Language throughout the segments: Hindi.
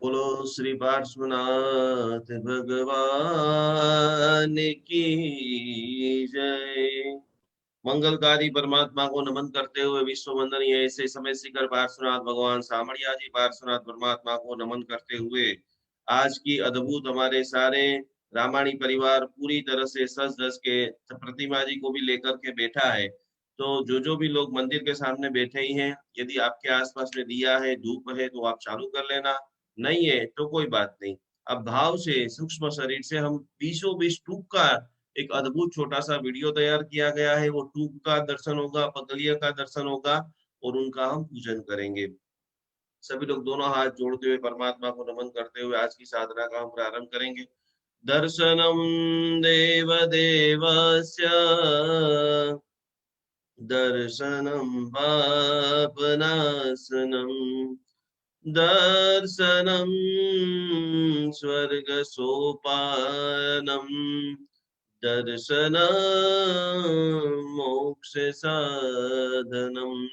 बोलो श्री पार्श्वनाथ भगवान की जय। मंगलकारी परमात्मा को नमन करते हुए विश्व वंदनीय ऐसे समय शिखर पार्श्वनाथ भगवान सामड़िया जी पार्श्वनाथ परमात्मा को नमन करते हुए आज की अद्भुत हमारे सारे रामायणी परिवार पूरी तरह से सज धज के प्रतिमा जी को भी लेकर के बैठा है। तो जो भी लोग मंदिर के सामने बैठे ही हैं, यदि आपके आसपास में दिया है धूप है तो आप चालू कर लेना, नहीं है तो कोई बात नहीं। अब भाव से सूक्ष्म शरीर से हम बीसों बीस टूक का एक अद्भुत छोटा सा वीडियो तैयार किया गया है। वो टूक का दर्शन होगा, पगलिया का दर्शन होगा और उनका हम पूजन करेंगे। सभी लोग दोनों हाथ जोड़ते हुए परमात्मा को नमन करते हुए आज की साधना का हम प्रारंभ करेंगे। दर्शनम देव देवस्य दर्शनम पापनाशनम दर्शनम स्वर्ग सोपानम दर्शन मोक्ष साधनम।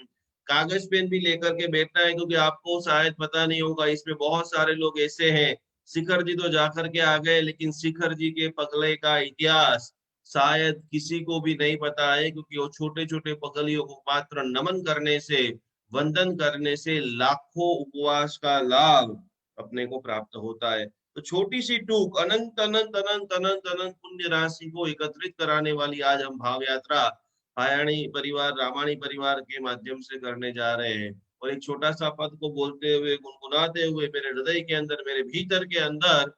कागज पेन भी लेकर के बैठना है, क्योंकि आपको शायद पता नहीं होगा इसमें बहुत सारे लोग ऐसे हैं। शिखर जी तो जाकर के आ गए, लेकिन शिखर जी के पगले का इतिहास शायद किसी को भी नहीं पता है, क्योंकि वो छोटे छोटे पगलियों को मात्र नमन करने से, वंदन करने से लाखों उपवास का लाभ अपने को प्राप्त होता है। तो छोटी सी टूक अनंत अनंत अनंत अनंत अनंत पुण्य राशि को एकत्रित कराने वाली आज हम भाव यात्रा आयाणी परिवार रामाणी परिवार के माध्यम से करने जा रहे हैं। और एक छोटा सा पद को बोलते हुए गुनगुनाते हुए मेरे हृदय के अंदर, मेरे भीतर के अंदर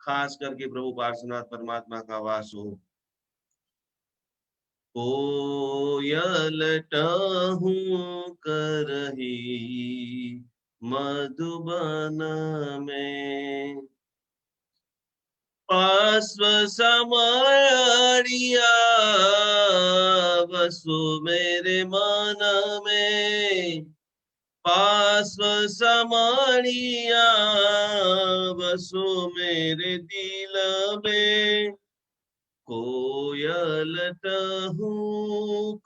खास करके प्रभु पार्श्वनाथ परमात्मा का वास हो। कोयल टहू करही मधुबन में पार्श्व समारिया वसु मेरे मन में पार्श्व समारिया वसु मेरे दिल में कोयल टहू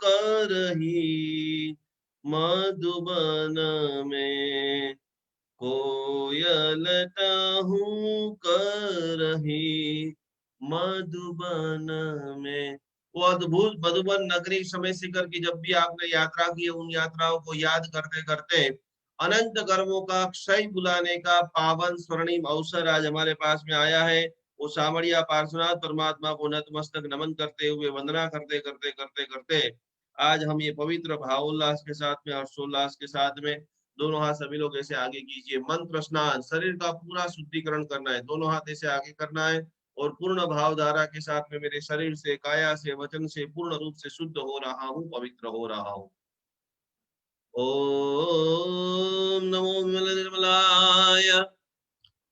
करही मधुबन में कोयल टहू करही मधुबन में। वो अद्भुत मधुबन नगरी समय शिखर की जब भी आपने यात्रा की है, उन यात्राओं को याद करते करते अनंत कर्मों का क्षय बुलाने का पावन स्वर्णिम अवसर आज हमारे पास में आया है। वो सामड़िया पार्श्वनाथ परमात्मा को नतमस्तक नमन करते हुए वंदना करते करते करते करते आज हम ये पवित्र भावोल्लास के साथ में, हर्षोल्लास के साथ में दोनों हाथ सभी लोग ऐसे आगे कीजिए। मंत्र स्नान, शरीर का पूरा शुद्धिकरण करना है, दोनों हाथ ऐसे आगे करना है और पूर्ण भाव धारा के साथ में मेरे शरीर से, काया से, वचन से पूर्ण रूप से शुद्ध हो रहा हूँ, पवित्र हो रहा हूँ। ओम नमो विमल निर्मलाय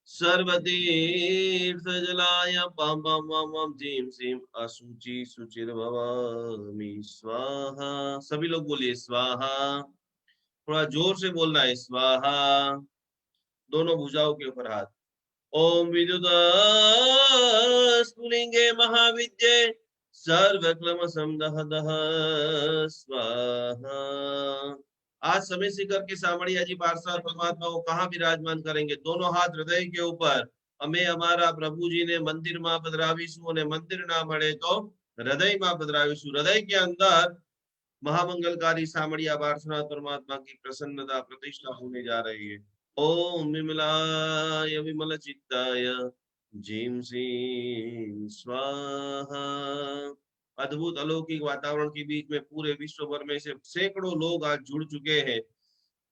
सर्वतीर्थजलाय पम पम पम पम जीम सीम अशुचि शुचिर्भवामि स्वाहा। सभी लोग बोलिए स्वाहा। थोड़ा जोर से बोलना है, स्वाहा। दोनों भुजाओं के ऊपर हाथ। ओम विद्युत स्फुलिंगे महाविद्ये सर्वक्लम समदह दह स्वाहा। आज समय शिखर के सामड़िया जी पार्षद परमात्मा को कहाँ विराजमान करेंगे? दोनों हाथ हृदय के ऊपर। हमें हमारा प्रभु जी ने मंदिर मां पधराविशु ने मंदिर ना मरे तो हृदय मां पधराविशु, हृदय के अंदर महामंगलकारी सामड़िया पार्श्वनाथ परमात्मा की प्रसन्नता प्रतिष्ठा होने जा रही है। ओम विमलाय विमल चित्ताय जीम सीं स्वाहा। अद्भुत अलौकिक वातावरण के बीच में पूरे विश्व भर में से सैकड़ों लोग आज जुड़ चुके हैं।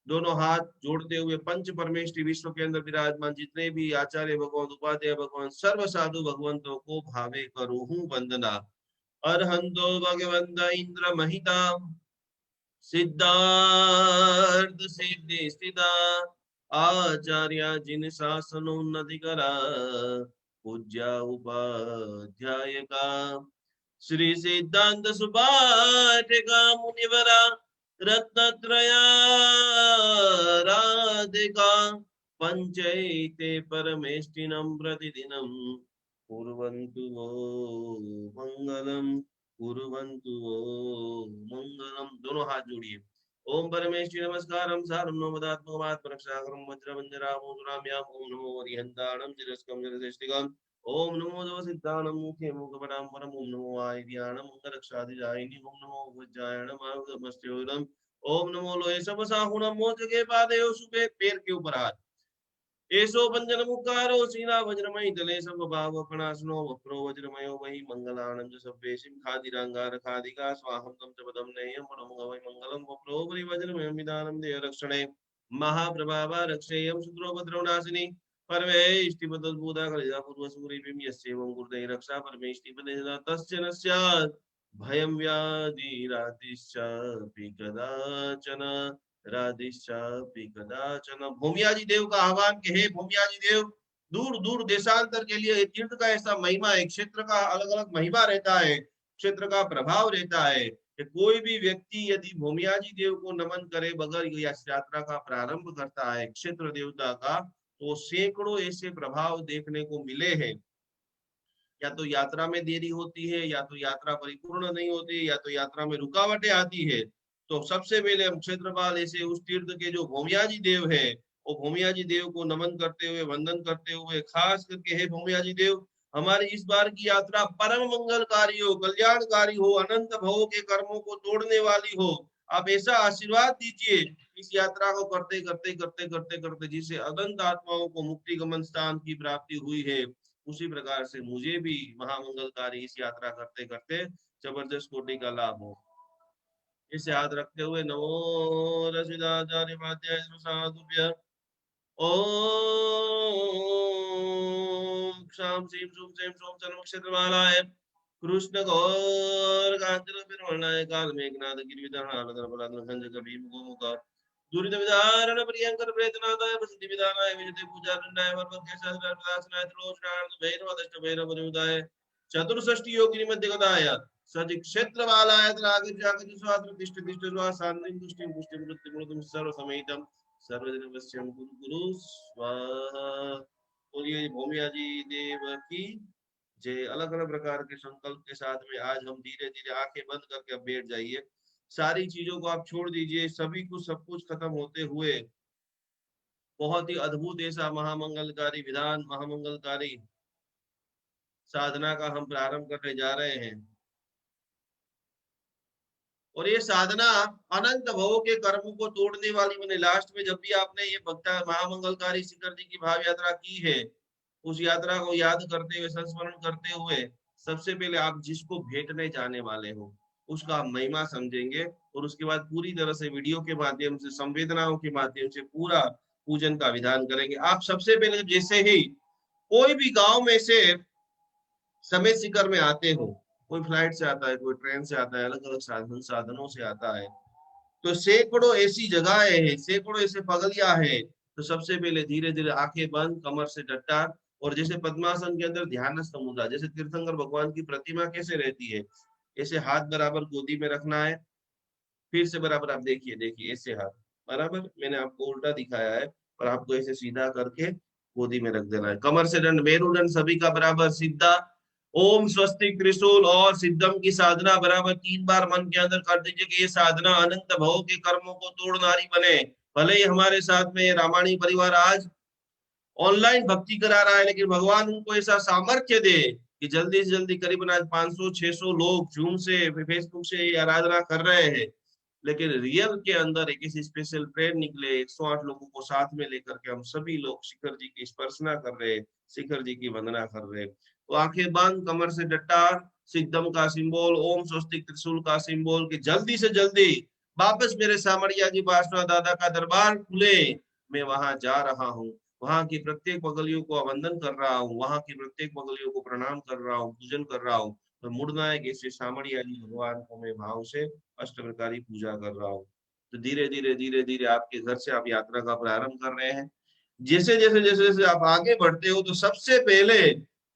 दोनों हाथ जोड़ते हुए पंच परमेष्टि विश्व के अंदर विराजमान जितने भी आचार्य भगवान, उपाध्याय भगवान, सर्व साधु भगवंतों को भावे करूँ वंदना। अरहंतो भगवंत इंद्र महिता सिद्धार्थ सिद्धि स्थिता आचार्य जिन शासनोन्नति करा पूज्या उपाध्याय का श्री सिद्धांत सुभाषिका मुनिवरा रत्नत्रया राधिका पंचैते परमेष्टिनं प्रतिदिनं कुर्वन्तु वो मंगलम कुर्वन्तु वो मंगलम। दोनों हाथ जोड़िए। ओम परमेश्वरी नमस्कारम सारम नोमदात्मकमात् प्रक्षाकरम वज्रवंजरामो दुराम्याम ओम नमो हरिहंताणम जिरस्कम जरदेष्टिकम ओम नमो देव सिद्धानम मुखे मुखपटाम परम ओम नमो आयव्यानम अंगरक्षादिजायिनी ओम नमो वज्रायणम आयुधमस्त्योदम ओम नमो लोहे सबसाहुणम मोजके पादयो सुपे पैर के ऊपर हाथ एसो बंजन मुकारो सीना वज्रमय तले सब भाव अपनासनो वक्रो वज्रमयो वही मंगलानंद सभ्ये सिम खादिरांगार खादिका स्वाहम तम च पदम नेयम परम गवै मंगलम वक्रो वरि वज्रमय मिदानम देय रक्षणे महाप्रभावा रक्षेयम शत्रो भद्रो नाशिनी परमे इष्टिपदद्भूता कलिजा पूर्व सूरि बिम यस्येवं गुरुदे रक्षा परमे इष्टिपदे तस्य न स्यात् भयं व्याधि रातिश्च कदाचन राधिश्चापि कदाचन। भूमियाजी देव का आह्वान के हे भूमियाजी देव, दूर दूर देशांतर के लिए तीर्थ का ऐसा महिमा है, क्षेत्र का अलग अलग महिमा रहता है, क्षेत्र का प्रभाव रहता है कि कोई भी व्यक्ति यदि भूमियाजी देव को नमन करे बगैर या यात्रा का प्रारंभ करता है क्षेत्र देवता का, तो सैकड़ों ऐसे प्रभाव देखने को मिले हैं। या तो यात्रा में देरी होती है, या तो यात्रा परिपूर्ण नहीं होती, या तो यात्रा में रुकावटें आती है। तो सबसे पहले हम क्षेत्रपाल ऐसे उस तीर्थ के जो भूमियाजी देव है, वो भूमियाजी देव को नमन करते हुए वंदन करते हुए खास करके हे भूमियाजी देव, हमारी इस बार की यात्रा परम मंगलकारी हो, कल्याणकारी हो, अनंत भवों के कर्मों को तोड़ने वाली हो। आप ऐसा आशीर्वाद दीजिए इस यात्रा को करते करते करते करते करते जिसे अनंत आत्माओं को मुक्ति गमन स्थान की प्राप्ति हुई है, उसी प्रकार से मुझे भी महामंगलकारी इस यात्रा करते करते जबरदस्त कोटि का लाभ हो। इसे याद रखते हुए नमो रसिदाचार्य माध्याय साधुभ्य ओम शाम सीम सुम सेम सोम चरम क्षेत्रमालाय कृष्ण गौर कांचन विरमणाय काल मेघनाथ गिरिविधान खंज कवि गोमुख दुरित विदारण प्रियंकर प्रेतनादाय प्रसिद्धि विधानाय विजय पूजा दंडाय वर्मक केशर प्रदासनाय त्रिलोचनाय भैरव दष्ट भैरव परिउदाय चतुर्षष्टि योगिनी मध्य गदाय सज क्षेत्र वालाय त्रागि जागति स्वात्र तिष्ठ तिष्ठ स्वा शांतिं तुष्टिं पुष्टिं वृत्तिं मृदुं सर्व समेतम सर्वजन वश्यम गुरु गुरु स्वाहा। बोलिए भूमिया जी देव की जय। अलग अलग प्रकार के संकल्प के साथ में आज हम धीरे धीरे आंखें बंद करके अब बैठ जाइए। सारी चीजों को आप छोड़ दीजिए, सभी कुछ सब कुछ खत्म होते हुए बहुत ही अद्भुत ऐसा महामंगलकारी विधान, महामंगलकारी साधना का हम प्रारंभ करने जा रहे हैं। और ये साधना अनंत भवों के कर्मों को तोड़ने वाली, मैंने लास्ट में जब भी आपने ये भक्ता महामंगलकारी शिखर जी की भाव यात्रा की है, उस यात्रा को याद करते हुए संस्मरण करते हुए सबसे पहले आप जिसको भेंटने जाने वाले हो उसका आप महिमा समझेंगे, और उसके बाद पूरी तरह से वीडियो के माध्यम से संवेदनाओं के माध्यम से पूरा पूजन का विधान करेंगे। आप सबसे पहले जैसे ही कोई भी गांव में से समय शिखर में आते हो, कोई फ्लाइट से आता है, कोई ट्रेन से आता है, अलग अलग साधनों से आता है, तो सैकड़ों ऐसी जगहें हैं, सैकड़ों ऐसे पगलियां हैं। तो सबसे पहले धीरे धीरे आंखें बंद, कमर से डट्टा, और जैसे पद्मासन के अंदर ध्यानस्थ मुद्रा, जैसे तीर्थंकर भगवान की प्रतिमा कैसे रहती है, ऐसे हाथ बराबर गोदी में रखना है। फिर से बराबर आप देखिए, देखिए ऐसे हाथ बराबर, मैंने आपको उल्टा दिखाया है, और आपको ऐसे सीधा करके गोदी में रख देना है। कमर से दंड मेरुदंड सभी का बराबर सीधा। ओम स्वस्ति त्रिशूल और सिद्धम की साधना बराबर 3 बार मन के अंदर कर दीजिए कि ये साधना अनंत भव के कर्मों को तोड़नारी बने। भले ही हमारे साथ में रामायणी परिवार आज ऑनलाइन भक्ति करा रहा है, लेकिन भगवान उनको ऐसा सामर्थ्य दे कि जल्दी से जल्दी करीबन आज 500-600 लोग जूम से फेसबुक से ये आराधना कर रहे हैं, लेकिन रियल के अंदर एक ऐसी स्पेशल ट्रेन निकले 108 लोगों को साथ में लेकर के हम सभी लोग शिखर जी की स्पर्शना कर रहे, शिखर जी की वंदना कर रहे। तो आंखें बंद, कमर से डट्टार, सिद्धम का सिंबल, ओम स्वस्तिक त्रिशूल का सिंबल, कि जल्दी से जल्दी वापस मेरे सामरिया जी पार्श्वनाथ दादा का दरबार खुले, मैं वहां जा रहा हूँ, वहां की प्रत्येक पगलियों को वंदन कर रहा हूँ, वहां की प्रत्येक पगलियों को प्रणाम कर रहा हूँ, पूजन कर रहा हूँ। तो मुड़ना है कि श्री सामरिया जी भगवान को मैं भाव से अष्ट प्रकारी पूजा कर रहा हूँ। तो धीरे धीरे धीरे धीरे आपके घर से आप यात्रा का प्रारंभ कर रहे हैं। जैसे जैसे जैसे जैसे आप आगे बढ़ते हो, तो सबसे पहले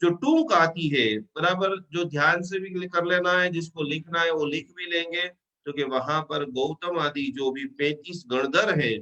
जो टूक आती है बराबर, जो ध्यान से भी कर लेना है, जिसको लिखना है वो लिख भी लेंगे, क्योंकि वहां पर गौतम आदि जो भी 35 गणधर है,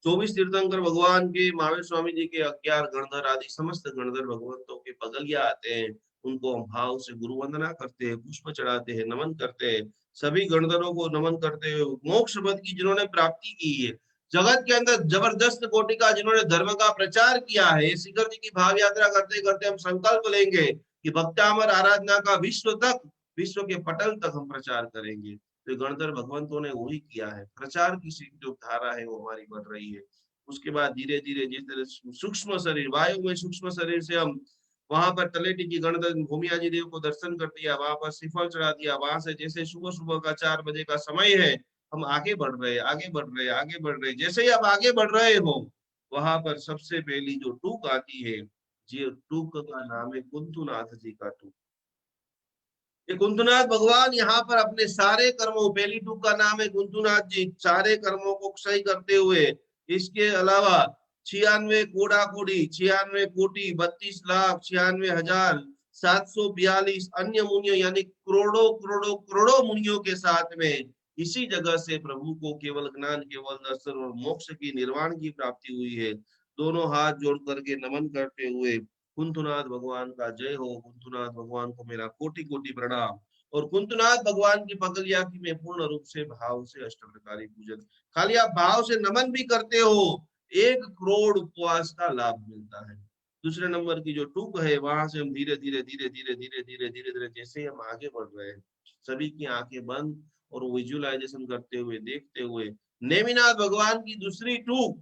24 तीर्थंकर भगवान के, महावीर स्वामी जी के 11 गणधर आदि समस्त गणधर भगवंतों के पगलिया आते हैं। उनको हम भाव से गुरु वंदना करते हैं, पुष्प चढ़ाते हैं, नमन करते हैं। सभी गणधरों को नमन करते हुए, मोक्ष पद की जिन्होंने प्राप्ति की है, जगत के अंदर जबरदस्त कोटि का जिन्होंने धर्म का प्रचार किया है, शिखर जी की भाव यात्रा करते करते हम संकल्प लेंगे कि भक्तामर आराधना का विश्व तक, विश्व के पटल तक हम प्रचार करेंगे। तो गणधर भगवंतों ने वही किया है, प्रचार की जो धारा है वो हमारी बढ़ रही है। उसके बाद धीरे धीरे जिस तरह सूक्ष्म शरीर, वायु में सूक्ष्म शरीर से हम वहां पर तलेटी की गणधर भूमिया जी देव को दर्शन कर दिया, वहां पर श्रीफल चढ़ा दिया, वहां से जैसे सुबह सुबह का 4 बजे का समय है, हम आगे बढ़ रहे, आगे बढ़ रहे, आगे बढ़ रहे। जैसे ही आप आगे बढ़ रहे हो, वहां पर सबसे पहली जो टूक आती है, जी टूक का नाम है कुंतुनाथ जी का टूक। ये कुंतुनाथ भगवान यहाँ पर अपने सारे कर्मों, पहली टूक का नाम है कुंतुनाथ जी, सारे कर्मों को सही करते हुए, इसके अलावा 96 कोड़ा कोड़ी, 96 कोटि 32,96,742 अन्य मुनियों यानी करोड़ों करोड़ों करोड़ों मुनियों के साथ में इसी जगह से प्रभु को केवल ज्ञान, केवल दर्शन और मोक्ष की, निर्वाण की प्राप्ति हुई है। दोनों हाथ जोड़ करके नमन करते हुए, कुंतुनाथ भगवान का जय हो, कुंतुनाथ भगवान को मेरा कोटि कोटि प्रणाम। और कुंतुनाथ भगवान की पगलिया की मैं पूर्ण रूप से भाव से अष्टप्रकारी पूजन, खाली आप भाव से नमन भी करते हो, 1 करोड़ उपवास का लाभ मिलता है। दूसरे नंबर की जो टूक है, वहां से हम धीरे धीरे धीरे धीरे धीरे धीरे धीरे धीरे जैसे हम आगे बढ़ रहे हैं, सभी की आंखें बंद और विजुअलाइजेशन करते हुए, देखते हुए, नेमिनाथ भगवान की दूसरी टूक,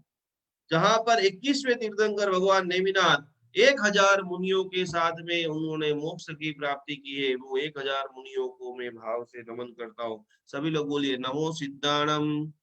जहां पर 21वें तीर्थंकर भगवान नेमिनाथ 1000 मुनियों के साथ में उन्होंने मोक्ष की प्राप्ति की है, वो 1000 मुनियों को मैं भाव से नमन करता हूँ। सभी लोग बोलिए नमो सिद्धाणम,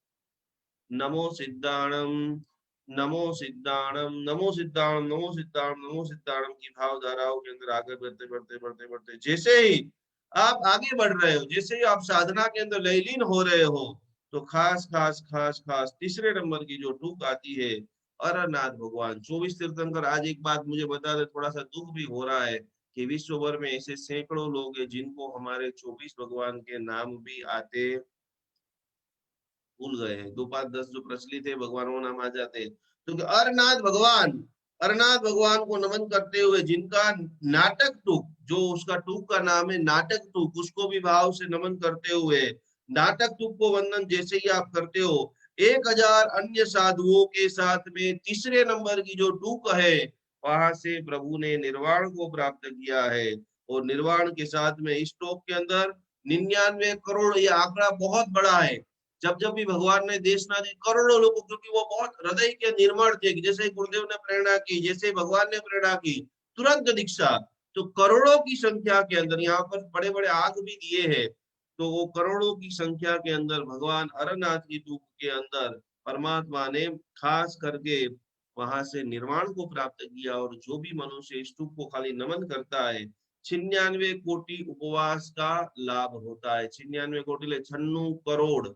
नमो सिद्धाणम, नमो सिद्धाणम, नमो सिद्धाणम, नमो सिद्धाणम, नमो सिद्धाणम की भाव धाराओं के अंदर आगे बढ़ते बढ़ते बढ़ते बढ़ते जैसे ही आप आगे बढ़ रहे हो, जैसे ही आप साधना के अंदर लयलीन हो रहे हो, तो खास खास खास खास तीसरे नंबर की जो टूक आती है, अरनाथ भगवान 24 तीर्थंकर। आज एक बात मुझे बता दे, थोड़ा सा दुख भी हो रहा है कि विश्व भर में ऐसे सैकड़ों लोग हैं जिनको हमारे 24 भगवान के नाम भी आते भूल गए हैं। 2 5 10 जो प्रचलित है भगवानों का नाम आ जाते हैं। तो अरनाथ भगवान, अरनाथ भगवान को नमन करते हुए, जिनका नाटक टूक, जो उसका टूक का नाम है नाटक टूक, उसको भी भाव से नमन करते हुए, नाटक टूक को वंदन जैसे ही आप करते हो, 1000 अन्य साधुओं के साथ में तीसरे नंबर की जो टूक है, वहां से प्रभु ने निर्वाण को प्राप्त किया है। और निर्वाण के साथ में इस टोक के अंदर 99 करोड़, ये आंकड़ा बहुत बड़ा है। जब जब भी भगवान ने देशना दी करोड़ों लोगों, क्योंकि वो बहुत हृदय के निर्मल थे, जैसे गुरुदेव ने प्रेरणा की, जैसे भगवान ने प्रेरणा की, तुरंत दीक्षा। तो करोड़ों की संख्या के अंदर यहाँ पर बड़े बड़े आग भी दिए हैं, तो वो करोड़ों की संख्या के अंदर भगवान अरनाथ की टूक के अंदर परमात्मा ने खास करके वहां से निर्वाण को प्राप्त किया। और जो भी मनुष्य इस टूक को खाली नमन करता है, 96 कोटि उपवास का लाभ होता है। 96 कोटि 96 करोड़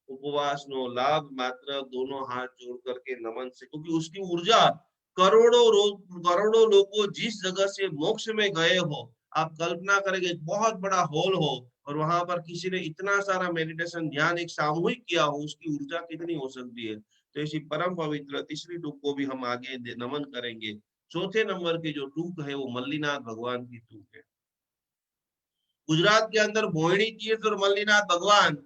उपवास नो लाभ मात्र दोनों हाथ जोड़ करके नमन से, क्योंकि उसकी ऊर्जा करोड़ों लोगों जिस जगह से मोक्ष में गए हो, आप कल्पना करेंगे बहुत बड़ा हॉल हो और वहां पर किसी ने इतना सारा मेडिटेशन ध्यान एक सामूहिक किया हो, उसकी ऊर्जा कितनी हो सकती है। तो इसी परम पवित्र तीसरी टूक को भी हम आगे नमन करेंगे। चौथे नंबर की जो टूक है वो मल्लीनाथ भगवान की टूक है। गुजरात के अंदर मोहिनी तीर्थ और मल्लीनाथ भगवान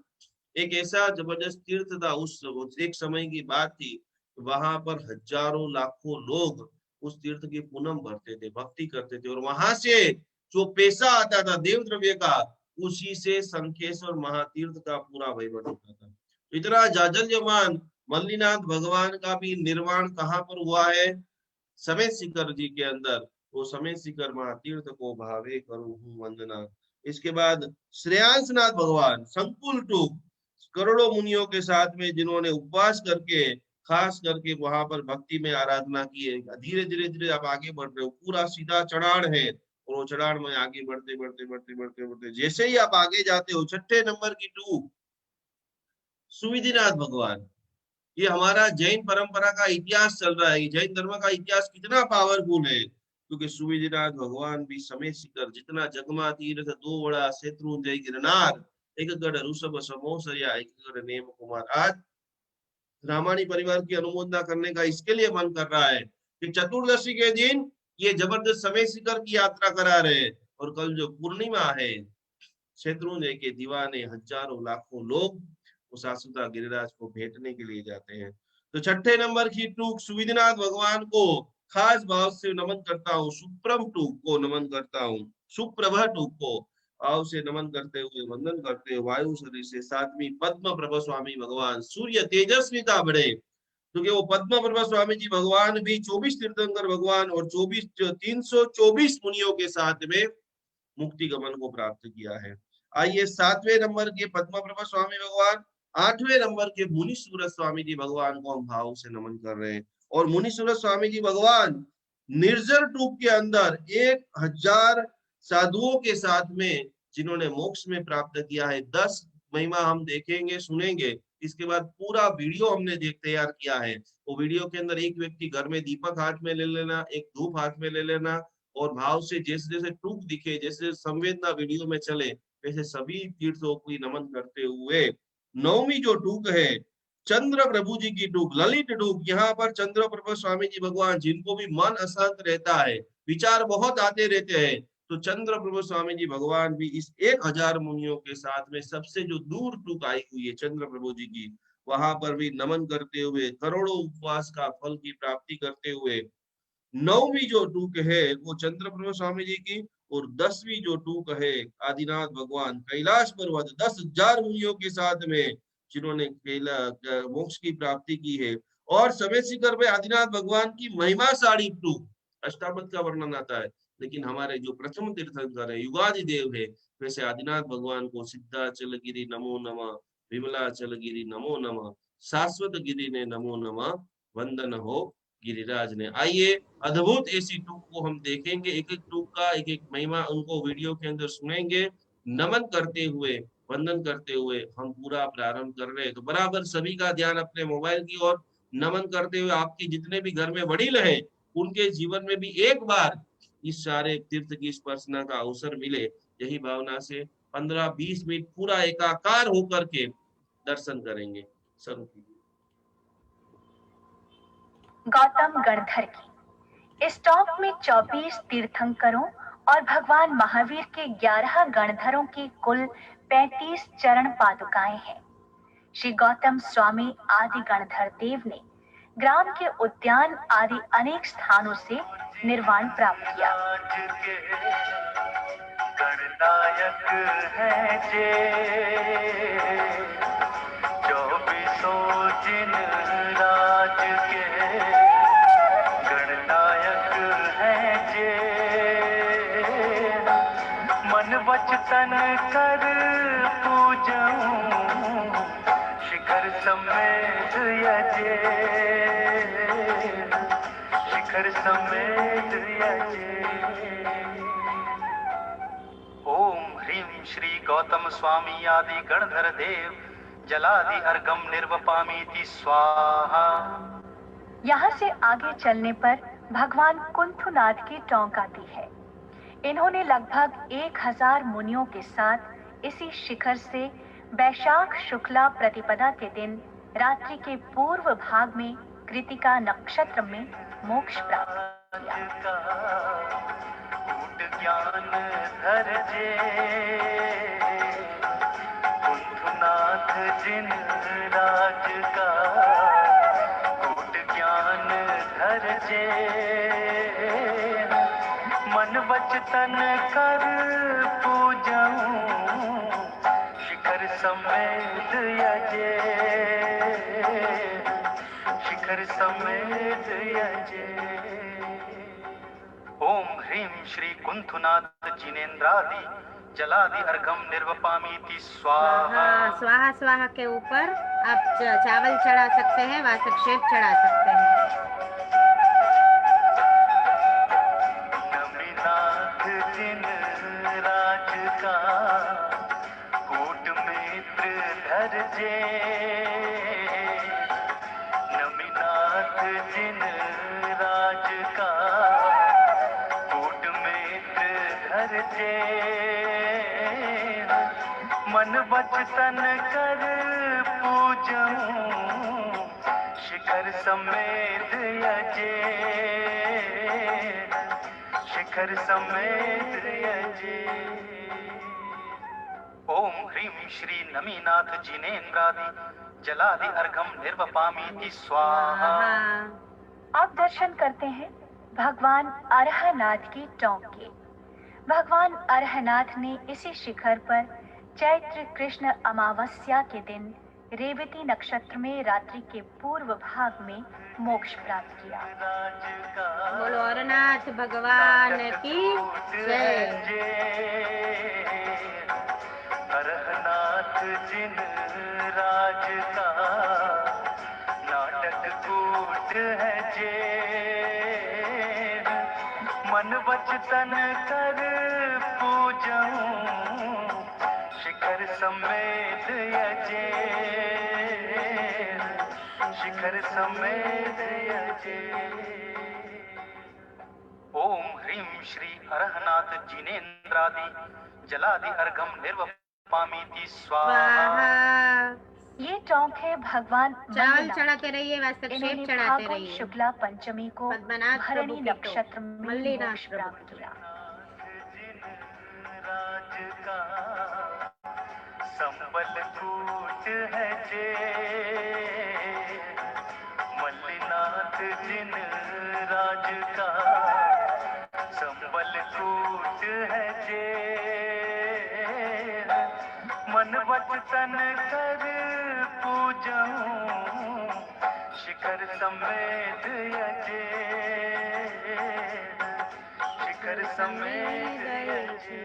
एक ऐसा जबरदस्त तीर्थ था, उस एक समय की बात थी, वहां पर हजारों लाखों लोग उस तीर्थ की पूनम भरते थे, भक्ति करते थे, और वहां से जो पैसा आता था देव द्रव्य का, उसी से संखेश्वर महातीर्थ का पूरा वहीवट होता था। इतना जाजल्यमान मल्लीनाथ भगवान का भी निर्माण कहाँ पर हुआ है? समय शिखर जी के अंदर। वो समय शिखर महातीर्थ को भावे करूं वंदना। इसके बाद श्रेयांसनाथ भगवान संकुल टूक, करोड़ों मुनियों के साथ में जिन्होंने उपवास करके खास करके वहां पर भक्ति में आराधना की है। धीरे धीरे धीरे आप आगे बढ़ रहे हो, पूरा सीधा चढ़ान है, और वो चढ़ान में आगे बढ़ते बढ़ते बढ़ते बढ़ते बढ़ते जैसे ही आप आगे जाते हो, छठे नंबर की टूक सुविधिनाथ भगवान। ये हमारा जैन परंपरा का इतिहास चल रहा है, जैन धर्म का इतिहास कितना पावरफुल है, क्योंकि सुविधिनाथ भगवान भी समय शिखर जितना जगमा तीर्थ, 2 बड़ा शत्रुंजय गिरनार, एक गढ़ ऋषभ समोसरिया, एक गढ़ नेम कुमार। आज रामानी परिवार की अनुमोदना करने का इसके लिए मन कर रहा है कि चतुर्दशी के दिन ये जबरदस्त समय शिखर की यात्रा करा रहे हैं, और कल जो पूर्णिमा है, शत्रुंजय के दीवाने हजारों लाखों लोग उस आसुदा गिरिराज को भेंटने के लिए जाते हैं। तो छठे नंबर की टूक सुविधिनाथ भगवान को खास भाव से नमन करता हूँ, सुप्रम टूक को नमन करता हूँ, सुप्रभा टूक को भाव से नमन करते हुए वंदन करते हुए वायु शरीर से सातवीं पद्म प्रभा स्वामी भगवान सूर्य तेजस्विता बढ़े, क्योंकि वो पद्म प्रभा स्वामी जी भगवान भी 24 तीर्थंकर भगवान और 324 मुनियों के साथ में मुक्ति गमन को प्राप्त किया है। आइए 7वें नंबर के पद्म प्रभा स्वामी भगवान, 8वें नंबर के मुनि सूरत स्वामी जी भगवान को हम भाव से नमन कर रहे हैं। और मुनि सूरत स्वामी जी भगवान निर्जर टूप के अंदर 1000 साधुओं के साथ में जिन्होंने मोक्ष में प्राप्त किया है, 10 महिमा हम देखेंगे सुनेंगे। इसके बाद पूरा वीडियो हमने तैयार किया है। वो वीडियो के अंदर एक व्यक्ति घर में दीपक हाथ में ले लेना, एक धूप हाथ में ले लेना और भाव से जैसे जैसे टूक दिखे, जैसे संवेदना वीडियो में चले, वैसे सभी तीर्थों को नमन करते हुए 9वीं जो टूक है चंद्र प्रभु जी की टूक, ललित टूक। यहाँ पर चंद्र प्रभु स्वामी जी भगवान जिनको भी मन अशांत रहता है, विचार बहुत आते रहते हैं, तो चंद्र प्रभु स्वामी जी भगवान भी इस 1000 मुनियों के साथ में सबसे जो दूर टूक आई हुई है चंद्र प्रभु जी की, वहां पर भी नमन करते हुए करोड़ों उपवास का फल की प्राप्ति करते हुए 9वीं जो टूक है वो चंद्र प्रभु स्वामी जी की, और 10वीं जो टूक है आदिनाथ भगवान कैलाश पर्वत 10,000 मुनियों के साथ में जिन्होंने मोक्ष की प्राप्ति की है। और समय शिखर पे आदिनाथ भगवान की महिमा साड़ी टूक, अष्टावक्र का वर्णन आता है, लेकिन हमारे जो प्रथम तीर्थंकर है युगादि देव है, वैसे आदिनाथ भगवान को सिद्धाचल गिरी नमो नमः, विमलाचल गिरी नमो नमः, शाश्वत गिरी ने नमो नमः, वंदन हो गिरिराज ने। आइए अद्भुत ऐसी टूक को हम देखेंगे, एक एक टूक का एक एक महिमा उनको वीडियो के अंदर सुनेंगे। नमन करते हुए वंदन करते हुए हम पूरा प्रारंभ कर रहे हैं, तो बराबर सभी का ध्यान अपने मोबाइल की ओर। नमन करते हुए आपकी जितने भी घर में वडील है उनके जीवन में भी एक बार इस सारे तीर्थ की स्पर्शना का अवसर मिले, यही भावना से 15-20 मिनट पूरा एकाकार होकर के दर्शन करेंगे। शुरू कीजिए। गौतम गणधर की इस टॉप में 24 तीर्थंकरों और भगवान महावीर के 11 गणधरों की कुल 35 चरण पादुकाएं हैं। श्री गौतम स्वामी आदि गणधर देव ने ग्राम के उद्यान आदि अनेक स्थानों से निर्वाण प्राप्त किया। गणनायक है जे 24 जिन राज के, गणनायक है जे मन वचन कर पूजऊं, शिखर समेत यजे, शिखर समेत यजे। ओम ह्रीं श्री गौतम स्वामी आदि गणधर देव जलादि अर्घम निर्वपामीति स्वाहा। यहाँ से आगे चलने पर भगवान कुंथुनाथ की टोंक आती है। इन्होंने लगभग 1000 मुनियों के साथ इसी शिखर से वैशाख शुक्ला प्रतिपदा के दिन रात्रि के पूर्व भाग में कृतिका नक्षत्र में मोक्ष प्राप्त किया। ज्ञान धर जे कुंथुनाथ जिन राज का, कूट ज्ञान धर जे मन वचन कर पूजऊं, शिखर समेत यजे, शिखर समेत यजे। ओम ह्रीं श्री कुंथुनाथ जिनेन्द्रादि जलादि अर्घम निर्वपामीति स्वाहा। स्वाहा स्वाहा के ऊपर आप चावल चढ़ा सकते हैं, वासक्षेप चढ़ा सकते हैं। नमिनाथ जिन राज का, कूट मित्र धर जे, नमिनाथ जिन राज का, धर जे मन वचन कर पूजऊं, शिखर समेत यजे, शिखर समेत यजे। ओम ह्रीं श्री नमीनाथ जिनेन्द्रादि जलादि अर्घम निर्वपामीति स्वाहा। आप दर्शन करते हैं भगवान अरहनाथ की टोंक के। भगवान अरहनाथ ने इसी शिखर पर चैत्र कृष्ण अमावस्या के दिन रेवती नक्षत्र में रात्रि के पूर्व भाग में मोक्ष प्राप्त किया। बोलो अरनाथ भगवान की जय। अरहनाथ जिन राज का नाटक कूट है जे, मन वचन कर पूजऊं शिखर समेत यजे, शिखर समेत यजे। ओम ह्रीं श्री अरहनाथ जिनेन्द्रादि जलादि अर्घम निर्वपामीति स्वाहा। ये टोंक है भगवान चावल चढ़ाते रहिए, वास्तक्षेप चढ़ाते रहिए। शुक्ला पंचमी को पद्मनाभ भरणी प्रभु की नक्षत्र में मल्लीनाथ मोक्ष प्राप्त प्रभु। किया। राज का संबल कूट है जे, मल्लीनाथ जिन राज का संबल कूट है जे, मन वचन कर पूजऊं शिखर समेत यजे, शिखर समेत यजे।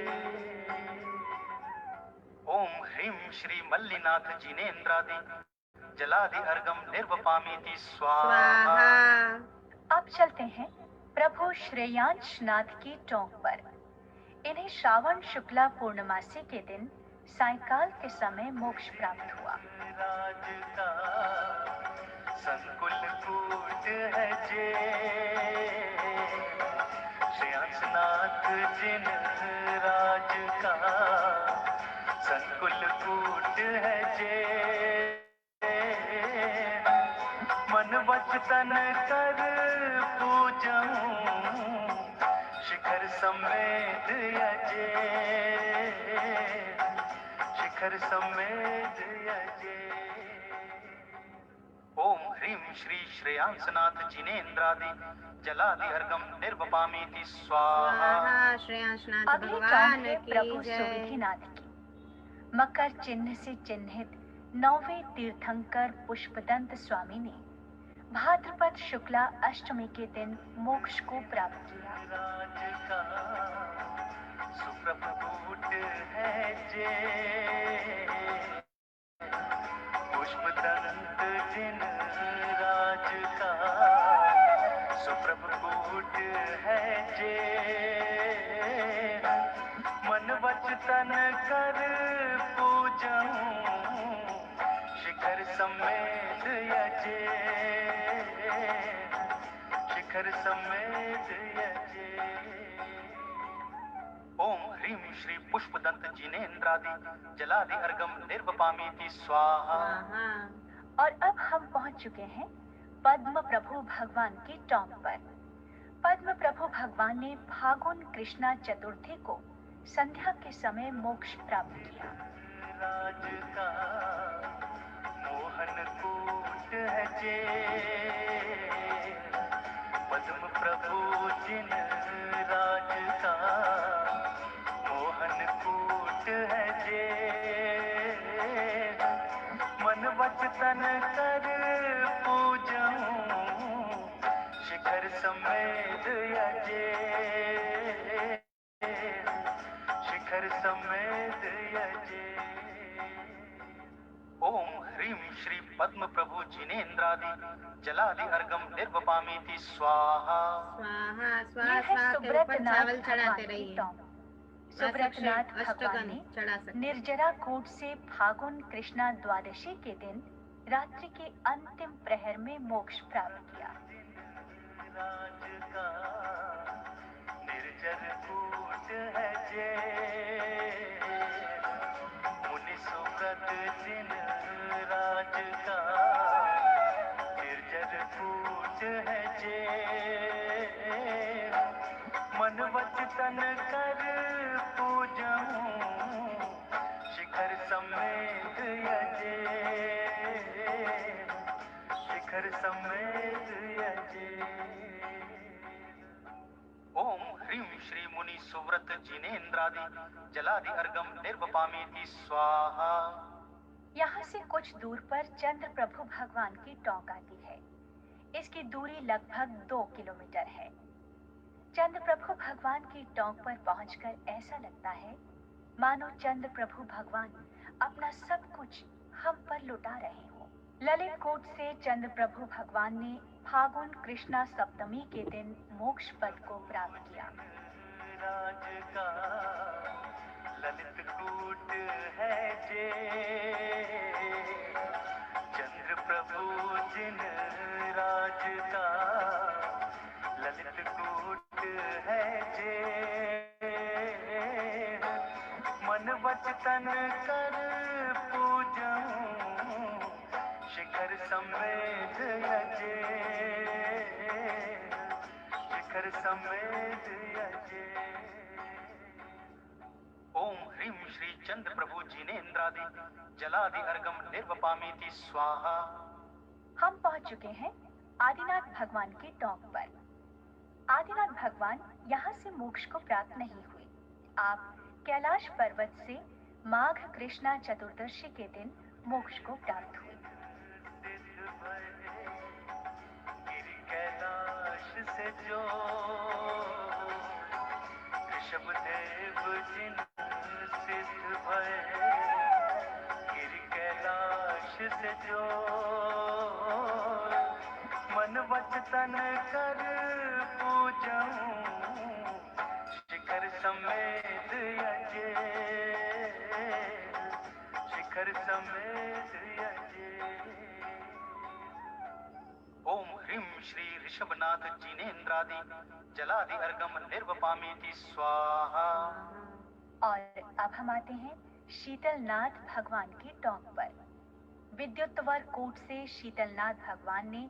ओम ह्रीं श्री मल्लीनाथ जिनेन्द्रादि जलादि अर्घम निर्वपामीति स्वाहा। अब चलते हैं प्रभु श्रेयांशनाथ की टोंक पर। इन्हें श्रावण शुक्ला पूर्णमासी के दिन सायंकाल के समय मोक्ष प्राप्त हुआ। राज का संकुल कूट है जे, श्रेयांशनाथ जिन राज का संकुल कूट है जे, मन वचन कर पूजऊं शिखर समेत यजे, शिखर समेत यजे। ओम ह्रीं श्री श्रेयांसनाथ जिनेन्द्रादि जलादि अर्घम निर्वपामीति स्वाहा। श्रेयांसनाथ भगवान प्रभु की जय। सुविधिनाथ की मकर चिन्ह से चिन्हित 9वें तीर्थंकर पुष्पदंत स्वामी ने भाद्रपद शुक्ला अष्टमी के दिन मोक्ष को प्राप्त किया। राज का सुप्रभूत है जे, पुष्पदंत जिन राज का सुप्रभूत है जे, मन वचन कर पूजऊं शिखर समेत यजे, शिखर समेत यजे। ओम ह्रीं श्री पुष्पदंत जिनेन्द्रादि जलादि अर्घम निर्वपामीति स्वाहा। और अब हम पहुंच चुके हैं पद्म प्रभु भगवान की टोंक पर। पद्म प्रभु भगवान ने फागुन कृष्णा चतुर्थी को संध्या के समय मोक्ष प्राप्त किया। राज का मोहन कूट है जे, पद्म प्रभु जिन राज का मोहन कूट है जे, मन वचन कर पूजऊं शिखर समेत यजे, शिखर समेत यजे। ओम ह्रीं श्री पद्म प्रभु जिनेन्द्रादि जलादि अर्घम निर्वपामीति स्वाहा। स्वाहा स्वाहा स्वाहा के ऊपर चावल चढ़ाते रहिए। सुब्रतनाथ भगवान अष्टगन ने चढ़ा सकते। निर्जरा कूट से फागुन कृष्णा द्वादशी के दिन रात्रि के अंतिम प्रहर में मोक्ष प्राप्त किया। राज का निर्जर कूट है जे, मुनि सुव्रत जिन राज का निर्जर कूट है जे, मन वचन कर पूजऊं शिखर समेत यजे। ओम ह्रीं श्री मुनि सुव्रत जिनेन्द्रादि जलादि अर्घम निर्वपामीति स्वाहा। यहाँ से कुछ दूर पर चंद्र प्रभु भगवान की टोंक आती है। इसकी दूरी लगभग 2 किलोमीटर है। चंद्र प्रभु भगवान की टोंक पर पहुंचकर ऐसा लगता है मानो चंद्र प्रभु भगवान अपना सब कुछ हम पर लुटा रहे हो। ललित कूट से चंद्र प्रभु भगवान ने फागुन कृष्णा सप्तमी के दिन मोक्ष पद को प्राप्त किया। राज का ललित कूट है जे, चंद्र प्रभु जिन राज का ललित कूट है जे। मन वचन कर पूजऊं शिखर समेत यजे, शिखर समेत यजे। ओम ह्रीं श्री चंद्र प्रभु जिनेन्द्रादि जलादि अर्घम निर्वपामीति स्वाहा। हम पहुंच चुके हैं आदिनाथ भगवान की टोंक पर। आदिनाथ भगवान यहाँ से मोक्ष को प्राप्त नहीं हुए। आप कैलाश पर्वत से माघ कृष्णा चतुर्दशी के दिन मोक्ष को प्राप्त हुए। गिरि कैलाश से जो ऋषभ देव जिन सिद्ध भय, गिरि कैलाश से जो मन वचन कर पूजऊं शिखर समेत यजे, शिखर समेत यजे। ओम ह्रीं श्री ऋषभनाथ जिनेन्द्रादि जलादि अर्घम निर्वपामीति स्वाहा। और अब हम आते हैं शीतलनाथ भगवान की टोंक पर। विद्युतवर कूट से शीतलनाथ भगवान ने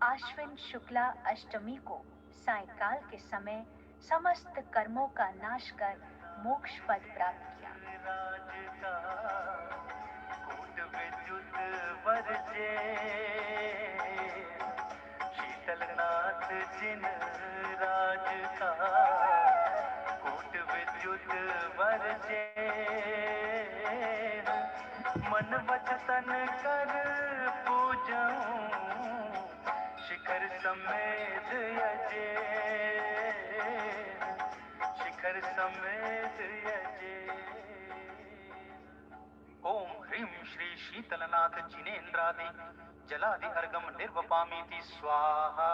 आश्विन शुक्ला अष्टमी को सायंकाल के समय समस्त कर्मों का नाश कर मोक्ष पद प्राप्त किया। राज का कूट विद्युत वरजे, शीतलनाथ जिन राज का कूट विद्युत वरजे। मन वचन कर पूजऊं शिखर समेत यजे, शिखर समेत यजे। ओम ह्रीं श्री शीतलनाथ जिनेन्द्रादि जलादि अर्घम निर्वपामीति स्वाहा।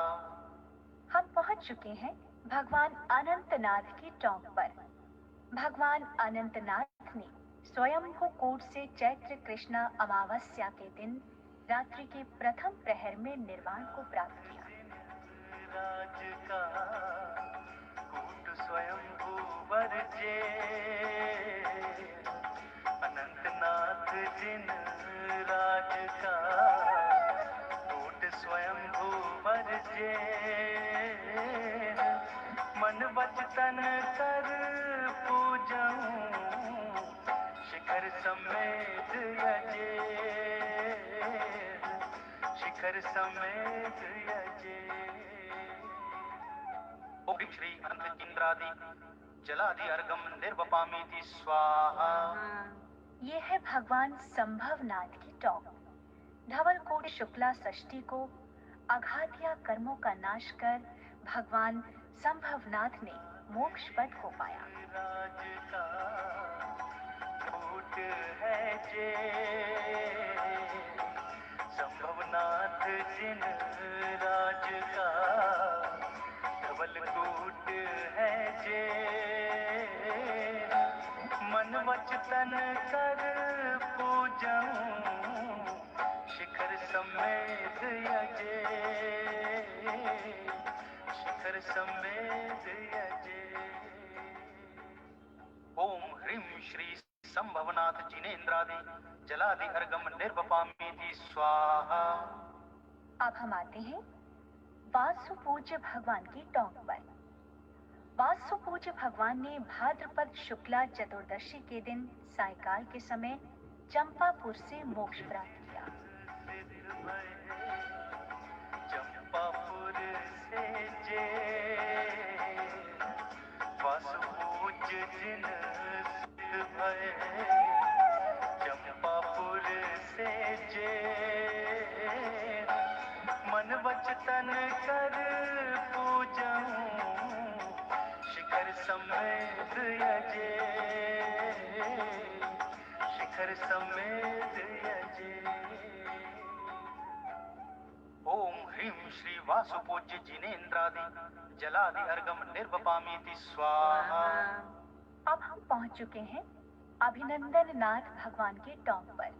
हम पहुंच चुके हैं भगवान अनंतनाथ की टोंक पर। भगवान अनंतनाथ ने स्वयंभू कूट से चैत्र कृष्णा अमावस्या के दिन रात्रि के प्रथम प्रहर में निर्वाण को प्राप्त किया। राज का कूट स्वयंभू वरजे, अनंतनाथ जिन राज का कूट स्वयंभू वरजे। मन वचन कर पूजऊं शिखर समेत यजे, शिखर समेत यजे। ओम श्री अनंत इंद्रादि जलादि अर्घम निर्वपामीति स्वाहा। ये है भगवान संभवनाथ की टोंक। धवलकोट शुक्ला षष्ठी को अघातिया कर्मों का नाश कर भगवान संभवनाथ ने मोक्ष पद को पाया। राज का कूट है जे, संभवनाथ जिन राज का धवलकूट है जे। मन वचन कर पूजऊं शिखर समेत यजे, शिखर समेत यजे। ओम ह्रीं श्री संभवनाथ जिनेन्द्रादि जलादि अर्घम निर्वपामीति स्वाहा। अब हम आते हैं वासु पूज्य भगवान की टोंक पर। वासु पूज्य भगवान ने भाद्रपद शुक्ला चतुर्दशी के दिन सायंकाल के समय चंपापुर से मोक्ष प्राप्त किया। वचन कर पूजऊं शिखर समेत यजे शिखर समेत यजे। ओम ह्रीं श्री वासुपूज्य जिनेन्द्रादि जलादि अर्गम निर्वपामीति स्वाहा। अब हम पहुंच चुके हैं अभिनंदन नाथ भगवान के टॉप पर।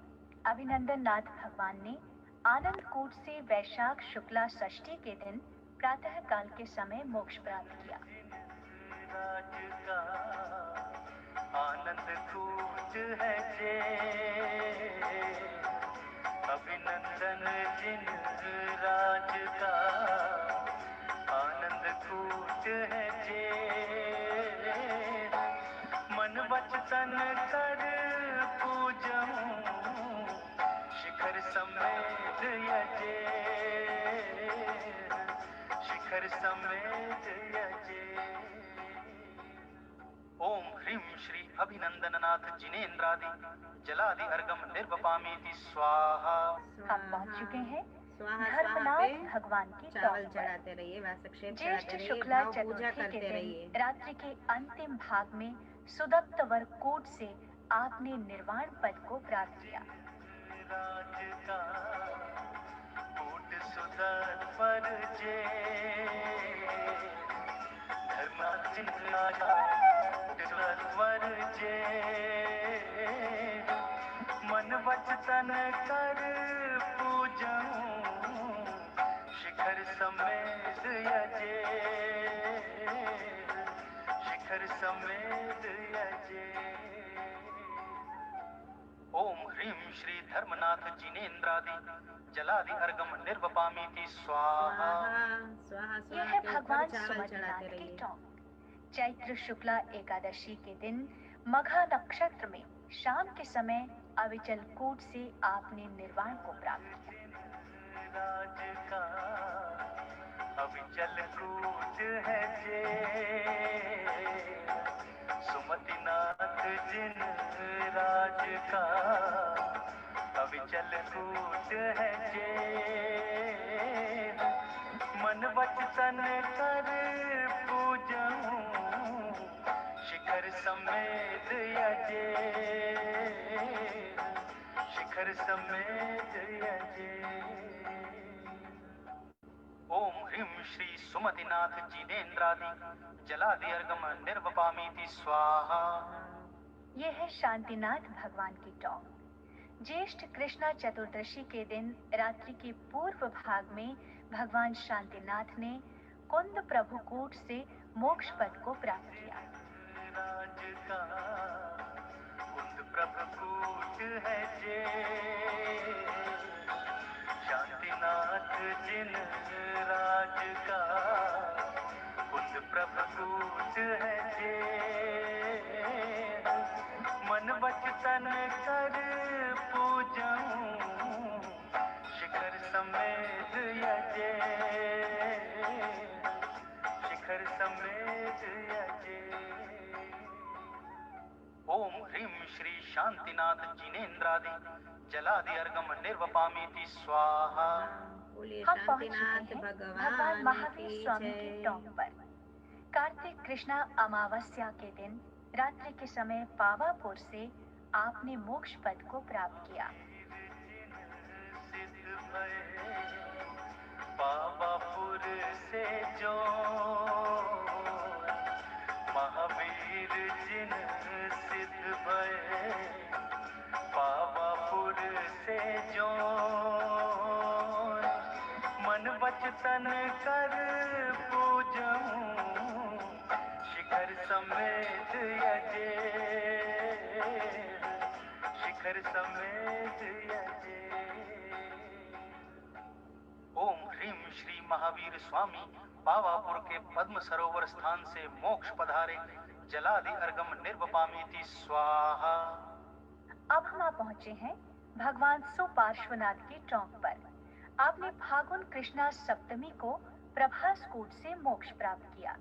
अभिनंदन नाथ भगवान ने आनंद कूट से वैशाख शुक्ला षष्ठी के दिन प्रातः काल के समय मोक्ष प्राप्त किया। राज का आनंद कूट है जे अभिनंदन जिन राज का आनंद कूट है जे मन वचन कर पूजऊं शिखर समेत यजे शिखर समेत यजे। ओम ह्रीं श्री अभिनंदननाथ जिनेन्द्रादि जलादि अर्गम निर्वपामीति स्वाहा। हम पहुंच चुके हैं स्वाहा धर्मनाथ भगवान की चावल टॉप पर। चढ़ाते रहिए, वासक्षेप ज्येष्ठ चढ़ाते रहिए, शुक्ला भाव पूजा चतुर्थी के करते रहिए। दिन रात्रि के अंतिम भाग में सुदत्त वरकूट से आपने निर्वाण पद को प्राप्त किया। राज का कूट सुदत्त पर जे धर्मनाथ जिन राजा सुदत्त पर जे मन वचन कर पूजऊं शिखर समेत यजे शिखर समेत यजे। ओम ह्रीं श्री धर्मनाथ जिनेन्द्रादि जलादि अर्गम निर्वपामीति स्वाहा। स्वाहा यह स्वाहा है के ऊपर भगवान चावल सुमतिनाथ चढ़ाते की रहिए। टॉप। चैत्र शुक्ला एकादशी के दिन मघा नक्षत्र में शाम के समय अविचल कूट से आपने निर्वाण को प्राप्त किया। राज का अविचल कूट है जे सुमतिनाथ जिन राज का अविचल कूट है जे मन वचन कर पूजऊं शिखर समेत यजे शिखर समेत यजे। ओम ह्रीं श्री सुमतिनाथ जिनेन्द्रादि जलादि अर्गम निर्वपामीति स्वाहा। यह है शांतिनाथ भगवान की टॉप। ज्येष्ठ कृष्णा चतुर्दशी के दिन रात्रि के पूर्व भाग में भगवान शांतिनाथ ने कुंद प्रभुकूट से मोक्ष पद को प्राप्त किया। राज का कुंद प्रभुकूट है जे शांतिनाथ जिन राज का कुंद प्रभुकूट है जे मन वचन कर पूजऊं शिखर समेत यजे शिखर समेत यजे। ओम ह्रीं श्री शांतिनाथ जिनेन्द्रादि जलादि अर्गम निर्वपामीति स्वाहा। बोलिए हम पहुंच शांतिनाथ चुके हैं भगवान भगवान महावीर की स्वामी की जय। टॉप पर। कार्तिक कृष्णा अमावस्या के दिन रात्रि के समय पावापुर से आपने मोक्ष पद को प्राप्त किया। सिद्ध भय पावापुर से जो महावीर जिन सिद्ध भय पावापुर से जो मन वचन कर पूजऊं शिखर समेत यजे शिखर समेत यजे। ओम ह्रीं श्री महावीर स्वामी पावापुर के पद्म सरोवर स्थान से मोक्ष पधारे जलादि अर्गम निर्वपामीति स्वाहा। अब हम पहुंचे हैं भगवान सुपार्श्वनाथ की टॉप पर। आपने फागुन कृष्णा सप्तमी को प्रभास कूट से मोक्ष प्राप्त किया।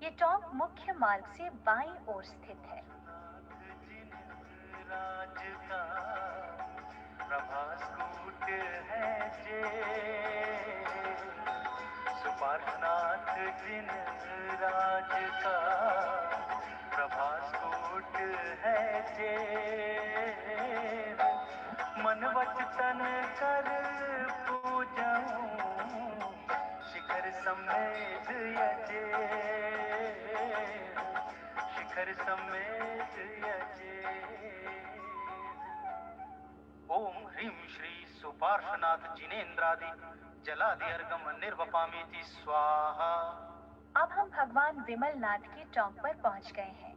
ये टॉप मुख्य मार्ग से बाईं ओर स्थित है। राज का प्रभास कूट है जे जिन राज का प्रभास्फुट है जे मन वचन कर पूजऊं शिखर समेत यजे शिखर समेत यजे। ओम ह्रीं श्री सुपार्श्वनाथ जिनेन्द्रादि जलादि अर्घम निर्वपामीति स्वाहा। अब हम भगवान विमलनाथ के टोंक पर पहुंच गए हैं।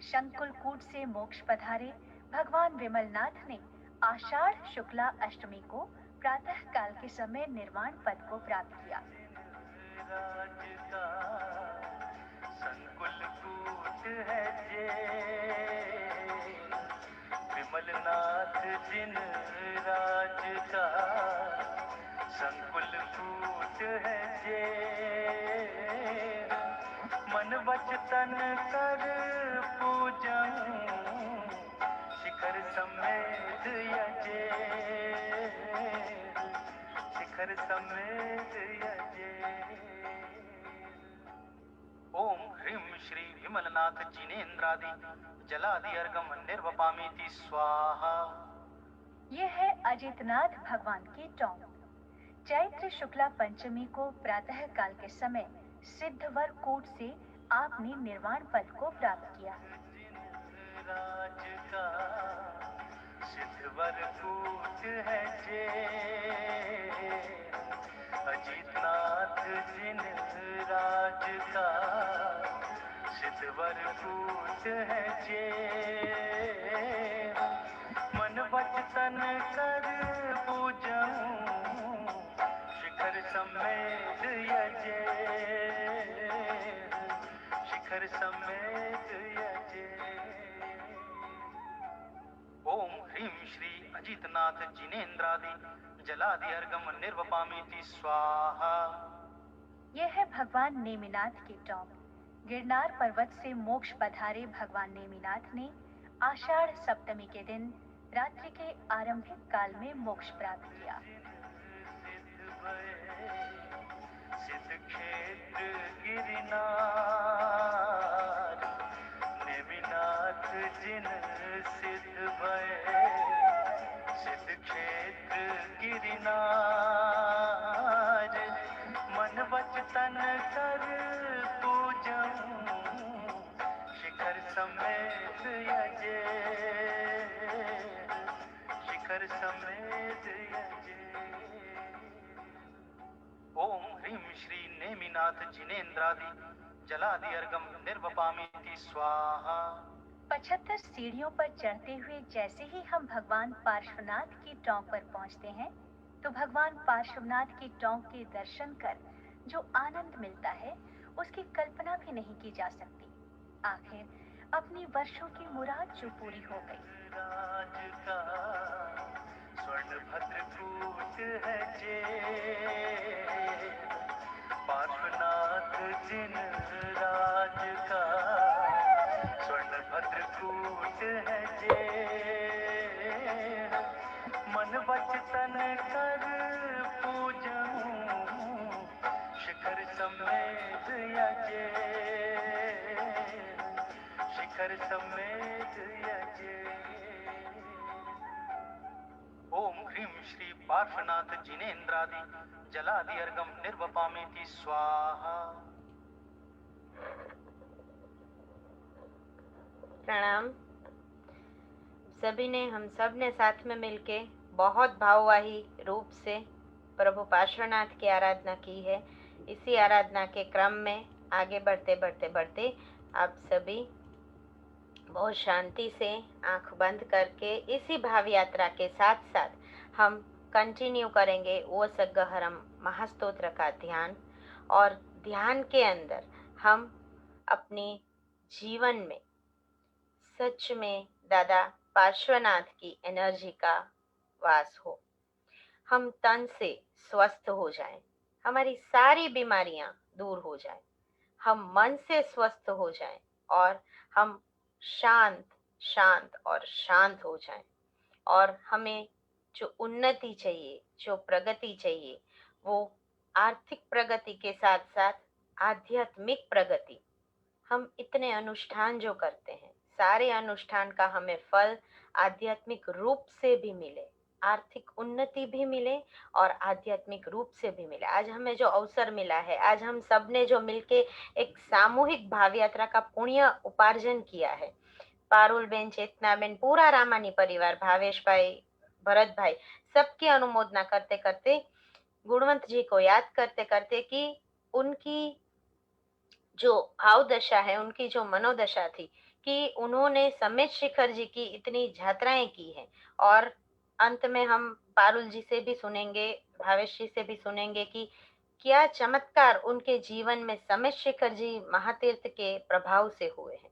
शंकुलकूट से मोक्ष पधारे भगवान विमलनाथ ने आषाढ़ शुक्ला अष्टमी को प्रातः काल के समय निर्वाण पद को प्राप्त किया। शंकुलकूट है जे विमलनाथ जिन राज का संकुलकूट है जे मन वचन कर पूजऊं शिखर समेत यजे शिखर समेत यजे। ओम ह्रीं श्री विमलनाथ जिनेन्द्रादि जलादि अर्घम निर्वपामीति स्वाहा। यह है अजितनाथ भगवान की टोंक। चैत्र शुक्ला पंचमी को प्रातः काल के समय सिद्धवर कूट से आपने निर्वाण पद को प्राप्त किया। राज का सिद्धवर कूट है जे अजितनाथ जिन राज का सिद्धवर कूट है जे मन वचन कर पूजऊं शिखर समेत यजे शिखर समेत यजे। ओम ह्रीं श्री अजितनाथ जिनेन्द्रादि जलादि अर्घम निर्वपामीति स्वाहा। यह है भगवान नेमिनाथ की टोंक। गिरनार पर्वत से मोक्ष पधारे भगवान नेमिनाथ ने आषाढ़ सप्तमी के दिन रात्रि के आरंभिक काल में मोक्ष प्राप्त किया। सिद्ध क्षेत्र गिरनार नेमिनाथ जिन सिद्ध भय सिद्ध क्षेत्र गिरनार मन वचन कर पूजऊं शिखर समेत यजे शिखर समेत यजे। ओम ह्रीं श्री नेमिनाथ जिनेन्द्रादि जलादि अर्घम निर्वपामीति स्वाहा। 75 सीढ़ियों पर चढ़ते हुए जैसे ही हम भगवान पार्श्वनाथ की टोंक पर पहुंचते हैं तो भगवान पार्श्वनाथ की टोंक के दर्शन कर जो आनंद मिलता है उसकी कल्पना भी नहीं की जा सकती। आखिर अपनी वर्षों की मुराद जो पूरी हो गई। राज का स्वर्ण भद्रकूट है जे पार्श्वनाथ जिन राज का स्वर्ण भद्रकूट है जे मन वचन कर पूजऊं शिखर समेत यजे शिखर समेत यजे। ओम ह्रीं श्री पार्श्वनाथ जिनेन्द्रादि जलादि अर्घम निर्वपामीति स्वाहा। प्रणाम। सभी ने हम सब ने साथ में मिलके बहुत भाववाही रूप से प्रभु पार्श्वनाथ की आराधना की है। इसी आराधना के क्रम में आगे बढ़ते बढ़ते बढ़ते आप सभी बहुत शांति से आंख बंद करके इसी भाव यात्रा के साथ साथ हम कंटिन्यू करेंगे वो सग्गहरम महास्तोत्र का ध्यान। और ध्यान के अंदर हम अपनी जीवन में सच में दादा पार्श्वनाथ की एनर्जी का वास हो, हम तन से स्वस्थ हो जाएं, हमारी सारी बीमारियां दूर हो जाएं, हम मन से स्वस्थ हो जाएं और हम शांत शांत और शांत हो जाएं। और हमें जो उन्नति चाहिए, जो प्रगति चाहिए, वो आर्थिक प्रगति के साथ साथ आध्यात्मिक प्रगति, हम इतने अनुष्ठान जो करते हैं, सारे अनुष्ठान का हमें फल आध्यात्मिक रूप से भी मिले, आर्थिक उन्नति भी मिले और आध्यात्मिक रूप से भी मिले। आज हमें जो अवसर मिला है, आज हम सब ने जो मिलके एक सामूहिक भाव यात्रा का पुण्य उपार्जन किया है, पारुल बेन, चेतना बेन, पूरा रामानी परिवार, भावेश भाई, भरत भाई, सबकी अनुमोदना करते करते, गुणवंत जी को याद करते करते कि उनकी जो भाव दशा है, उनकी जो मनोदशा थी कि उन्होंने समेत शिखर जी की इतनी यात्राएं की है। और अंत में हम पारुल जी से भी सुनेंगे, भावेश जी से भी सुनेंगे कि क्या चमत्कार उनके जीवन में समेत शिखर जी महातीर्थ के प्रभाव से हुए हैं।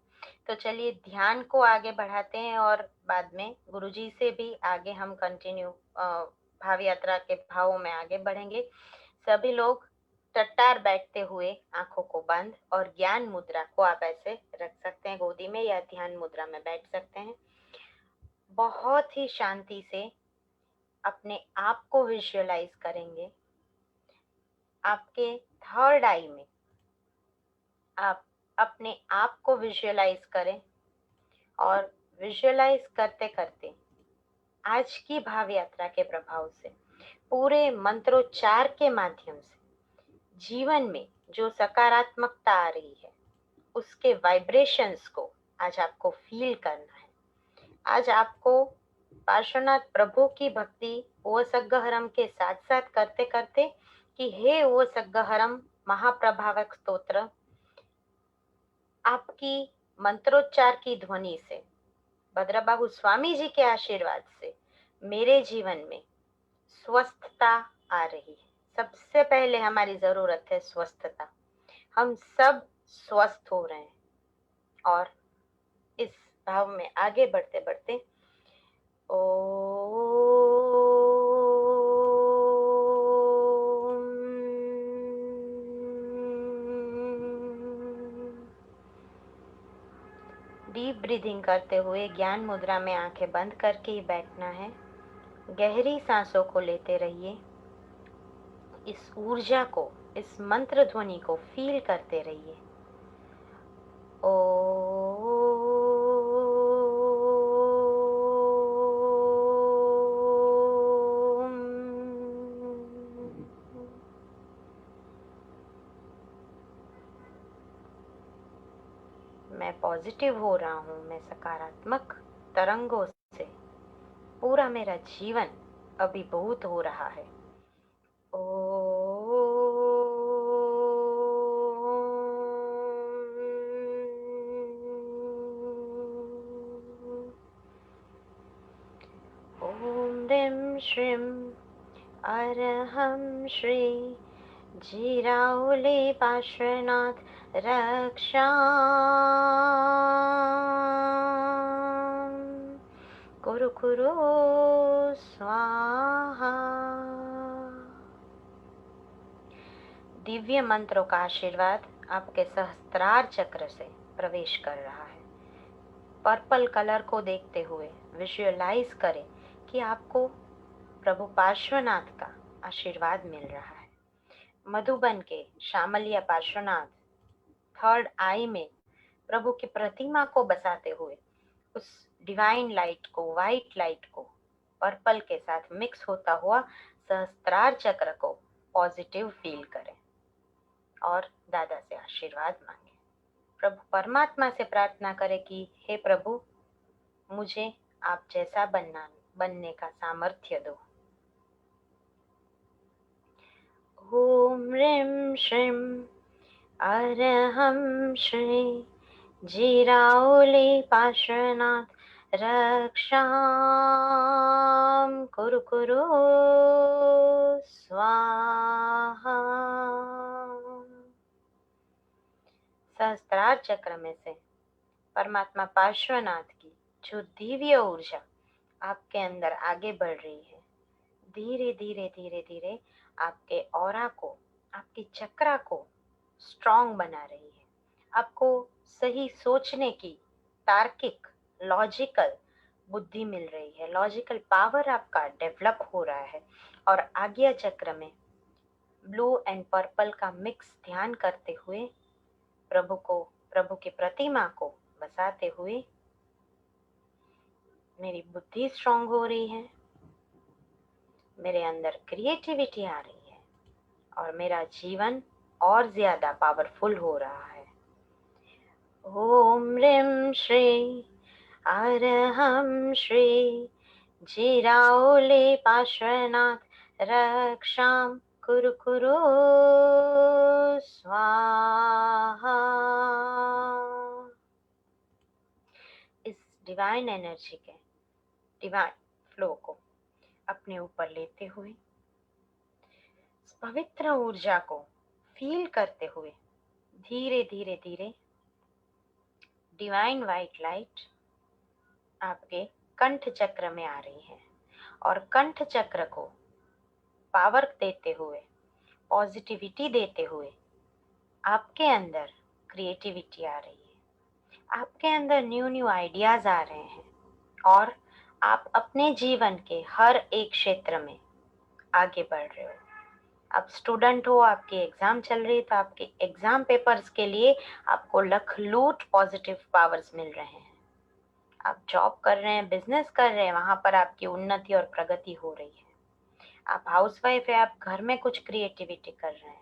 तो चलिए ध्यान को आगे बढ़ाते हैं और बाद में गुरुजी से भी आगे हम कंटिन्यू भाव यात्रा के भावों में आगे बढ़ेंगे। सभी लोग टट्टार बैठते हुए आंखों को बंद, और ज्ञान मुद्रा को आप ऐसे रख सकते हैं गोदी में या ध्यान मुद्रा में बैठ सकते हैं। बहुत ही शांति से अपने आप को विजुअलाइज करेंगे। आपके थर्ड आई में आप अपने आप को विजुअलाइज करें और विजुअलाइज करते करते आज की भाव यात्रा के प्रभाव से, पूरे मंत्रोच्चार के माध्यम से जीवन में जो सकारात्मकता आ रही है उसके वाइब्रेशंस को आज आपको फील करना है। आज आपको पार्श्वनाथ प्रभु की भक्ति वो सग्गहरम के साथ साथ करते करते कि हे वो सग्गहरम महाप्रभावक स्तोत्र, आपकी मंत्रोच्चार की ध्वनि से, भद्रबाहु स्वामी जी के आशीर्वाद से मेरे जीवन में स्वस्थता आ रही है। सबसे पहले हमारी जरूरत है स्वस्थता। हम सब स्वस्थ हो रहे हैं और इस भाव में आगे बढ़ते बढ़ते डीप ब्रीदिंग करते हुए ज्ञान मुद्रा में आंखें बंद करके ही बैठना है। गहरी सांसों को लेते रहिए। इस ऊर्जा को, इस मंत्र ध्वनि को फील करते रहिए। मैं पॉजिटिव हो रहा हूँ, मैं सकारात्मक तरंगों से पूरा मेरा जीवन अभिभूत हो रहा है। ओम ह्रीं श्रीं अरहं श्री जिराओले पार्श्वनाथ रक्षां कुरु कुरु स्वाहा। दिव्य मंत्रों का आशीर्वाद आपके सहस्त्रार चक्र से प्रवेश कर रहा है। पर्पल कलर को देखते हुए विजुअलाइज करें कि आपको प्रभु पार्श्वनाथ का आशीर्वाद मिल रहा है। मधुबन के शामलिया पार्श्वनाथ थर्ड आई में प्रभु की प्रतिमा को बसाते हुए उस डिवाइन लाइट को, वाइट लाइट को पर्पल के साथ मिक्स होता हुआ सहस्त्रार चक्र को पॉजिटिव फील करें और दादा से आशीर्वाद मांगे। प्रभु परमात्मा से प्रार्थना करें कि हे प्रभु, मुझे आप जैसा बनने का सामर्थ्य दो। ओम ह्रीं श्रीं अरहं श्री जिराओले पार्श्वनाथ रक्षां कुरु कुरु स्वाहा। सहस्त्रार चक्र में से परमात्मा पार्श्वनाथ की जो दिव्य ऊर्जा आपके अंदर आगे बढ़ रही है, धीरे धीरे धीरे धीरे आपके ऑरा को, आपकी चक्रा को स्ट्रॉन्ग बना रही है। आपको सही सोचने की तार्किक, लॉजिकल बुद्धि मिल रही है। लॉजिकल पावर आपका डेवलप हो रहा है और आज्ञा चक्र में ब्लू एंड पर्पल का मिक्स ध्यान करते हुए प्रभु की प्रतिमा को बसाते हुए मेरी बुद्धि स्ट्रांग हो रही है, मेरे अंदर क्रिएटिविटी आ रही है और मेरा जीवन और ज्यादा पावरफुल हो रहा है। ओम ह्रीं श्री अरहं श्री जिराओले पार्श्वनाथ रक्षां कुरु कुरु स्वाहा। इस डिवाइन एनर्जी के डिवाइन फ्लो को अपने ऊपर लेते हुए, इस पवित्र ऊर्जा को फील करते हुए धीरे धीरे धीरे डिवाइन वाइट लाइट आपके कंठ चक्र में आ रही है और कंठ चक्र को पावर देते हुए, पॉजिटिविटी देते हुए आपके अंदर क्रिएटिविटी आ रही है, आपके अंदर न्यू न्यू आइडियाज आ रहे हैं और आप अपने जीवन के हर एक क्षेत्र में आगे बढ़ रहे हो। आप स्टूडेंट हो, आपकी एग्जाम चल रही है, तो आपके एग्जाम पेपर्स के लिए आपको लखलूट पॉजिटिव पावर्स मिल रहे हैं। आप जॉब कर रहे हैं, बिजनेस कर रहे हैं, वहां पर आपकी उन्नति और प्रगति हो रही है। आप हाउसवाइफ है, आप घर में कुछ क्रिएटिविटी कर रहे हैं।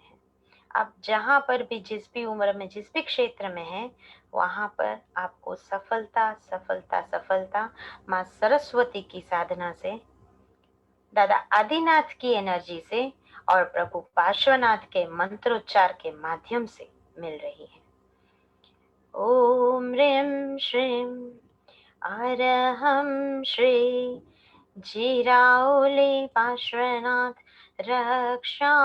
आप जहां पर भी, जिस भी उम्र में, जिस भी क्षेत्र में हैं, वहां पर आपको सफलता सफलता सफलता माँ सरस्वती की साधना से, दादा आदिनाथ की एनर्जी से और प्रभु पार्श्वनाथ के मंत्रोच्चार के माध्यम से मिल रही है। ओम ह्रीं श्रीं अरहं श्री जिराओले पार्श्वनाथ रक्षां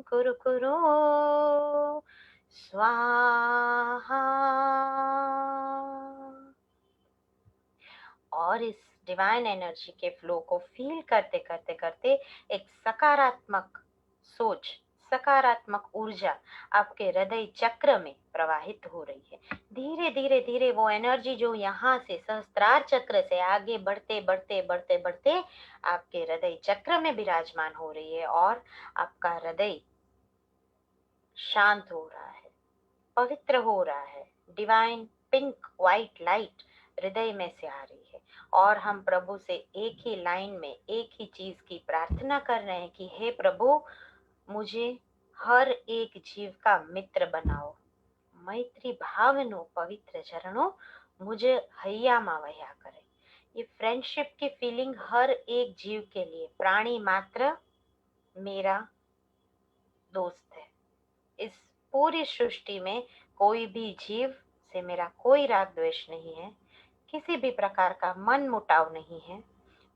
कुरु कुरु स्वाहा। और इस डिवाइन एनर्जी के फ्लो को फील करते करते करते एक सकारात्मक सोच, सकारात्मक ऊर्जा आपके हृदय चक्र में प्रवाहित हो रही है। धीरे धीरे धीरे वो एनर्जी जो यहाँ से सहस्त्रार चक्र से आगे बढ़ते बढ़ते बढ़ते बढ़ते आपके हृदय चक्र में विराजमान हो रही है और आपका हृदय शांत हो रहा है, पवित्र हो रहा है। डिवाइन पिंक वाइट लाइट हृदय में से आ रही है और हम प्रभु से एक ही लाइन में एक ही चीज की प्रार्थना कर रहे हैं कि हे प्रभु, मुझे हर एक जीव का मित्र बनाओ। मैत्री भावनो पवित्र चरणों मुझे हैया मावया करे। ये फ्रेंडशिप की फीलिंग हर एक जीव के लिए, प्राणी मात्र मेरा दोस्त है। इस पूरी सृष्टि में कोई भी जीव से मेरा कोई राग द्वेष नहीं है, किसी भी प्रकार का मन मुटाव नहीं है।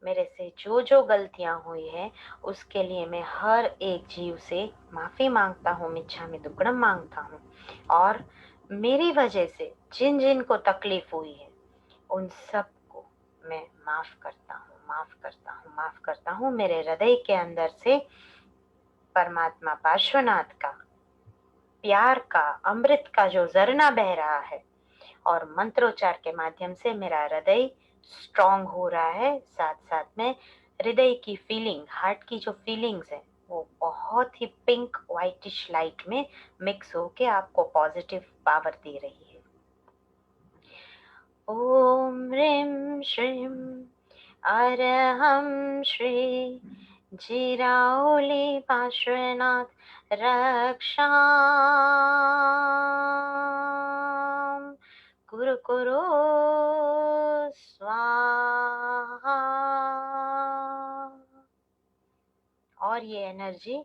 मेरे से जो जो गलतियां हुई है उसके लिए मैं हर एक जीव से माफी मांगता हूँ, मिच्छामि दुक्कड़म मांगता हूँ। और मेरी वजह से जिन जिन को तकलीफ हुई है उन सबको मैं माफ करता हूँ, माफ करता हूँ, माफ करता हूँ। मेरे हृदय के अंदर से परमात्मा पार्श्वनाथ का प्यार का, अमृत का जो झरना बह रहा है और मंत्रोच्चार के माध्यम से मेरा हृदय स्ट्रांग हो रहा है। साथ साथ में हृदय की फीलिंग, हार्ट की जो फीलिंग्स है वो बहुत ही पिंक व्हाइटिश लाइट में मिक्स होके आपको पॉजिटिव पावर दे रही है। ओम ह्रीं श्रीं अरहं श्री जिराओले पार्श्वनाथ रक्षां कुरु कुरु स्वाहा। और ये एनर्जी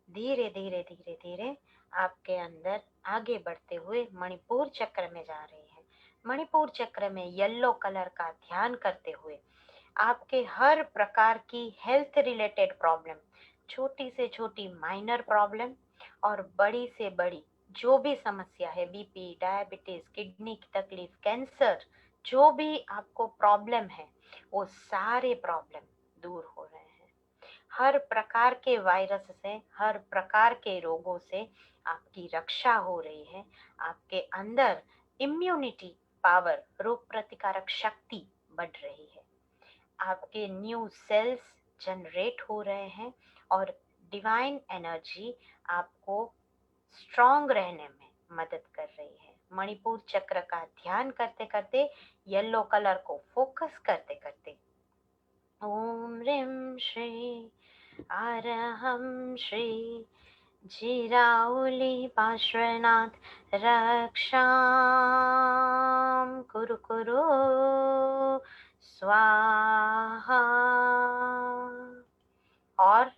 धीरे धीरे धीरे धीरे आपके अंदर आगे बढ़ते हुए मणिपुर चक्र में जा रही है। मणिपुर चक्र में येलो कलर का ध्यान करते हुए आपके हर प्रकार की हेल्थ रिलेटेड प्रॉब्लम, छोटी से छोटी माइनर प्रॉब्लम और बड़ी से बड़ी जो भी समस्या है, बीपी, डायबिटीज, किडनी की तकलीफ, कैंसर, जो भी आपको प्रॉब्लम है वो सारे प्रॉब्लम दूर हो रहे हैं। हर प्रकार के वायरस से, हर प्रकार के रोगों से आपकी रक्षा हो रही है। आपके अंदर इम्यूनिटी पावर, रोग प्रतिकारक शक्ति बढ़ रही है। आपके न्यू सेल्स जनरेट हो रहे हैं और डिवाइन एनर्जी आपको स्ट्रॉन्ग रहने में मदद कर रही है। मणिपुर चक्र का ध्यान करते करते, येलो कलर को फोकस करते करते, ओम ह्रीं श्री अरहं श्री जिराउली पार्श्वनाथ रक्षाम कुरु कुरु स्वाहा। और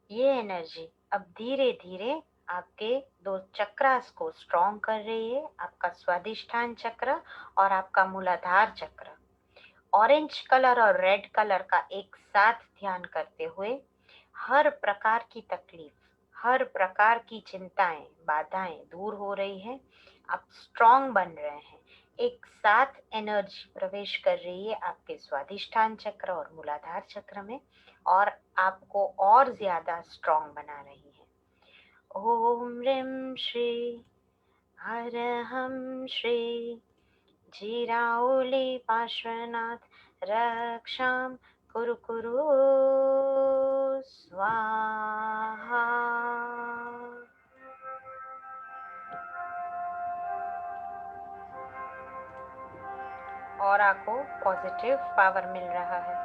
ये एनर्जी अब धीरे धीरे आपके दो चक्रास को स्ट्रॉन्ग कर रही है, आपका स्वादिष्ठान चक्र और आपका मूलाधार चक्र। ऑरेंज कलर और रेड कलर का एक साथ ध्यान करते हुए हर प्रकार की तकलीफ, हर प्रकार की चिंताएं, बाधाएं दूर हो रही है। आप स्ट्रॉन्ग बन रहे हैं। एक साथ एनर्जी प्रवेश कर रही है आपके स्वादिष्ठान चक्र और मूलाधार चक्र में और आपको और ज्यादा स्ट्रॉन्ग बना रही है। ओम ह्रीं श्री अरहं श्री जिराउली पार्श्वनाथ रक्षाम कुरु कुरु स्वाहा। और आपको पॉजिटिव पावर मिल रहा है।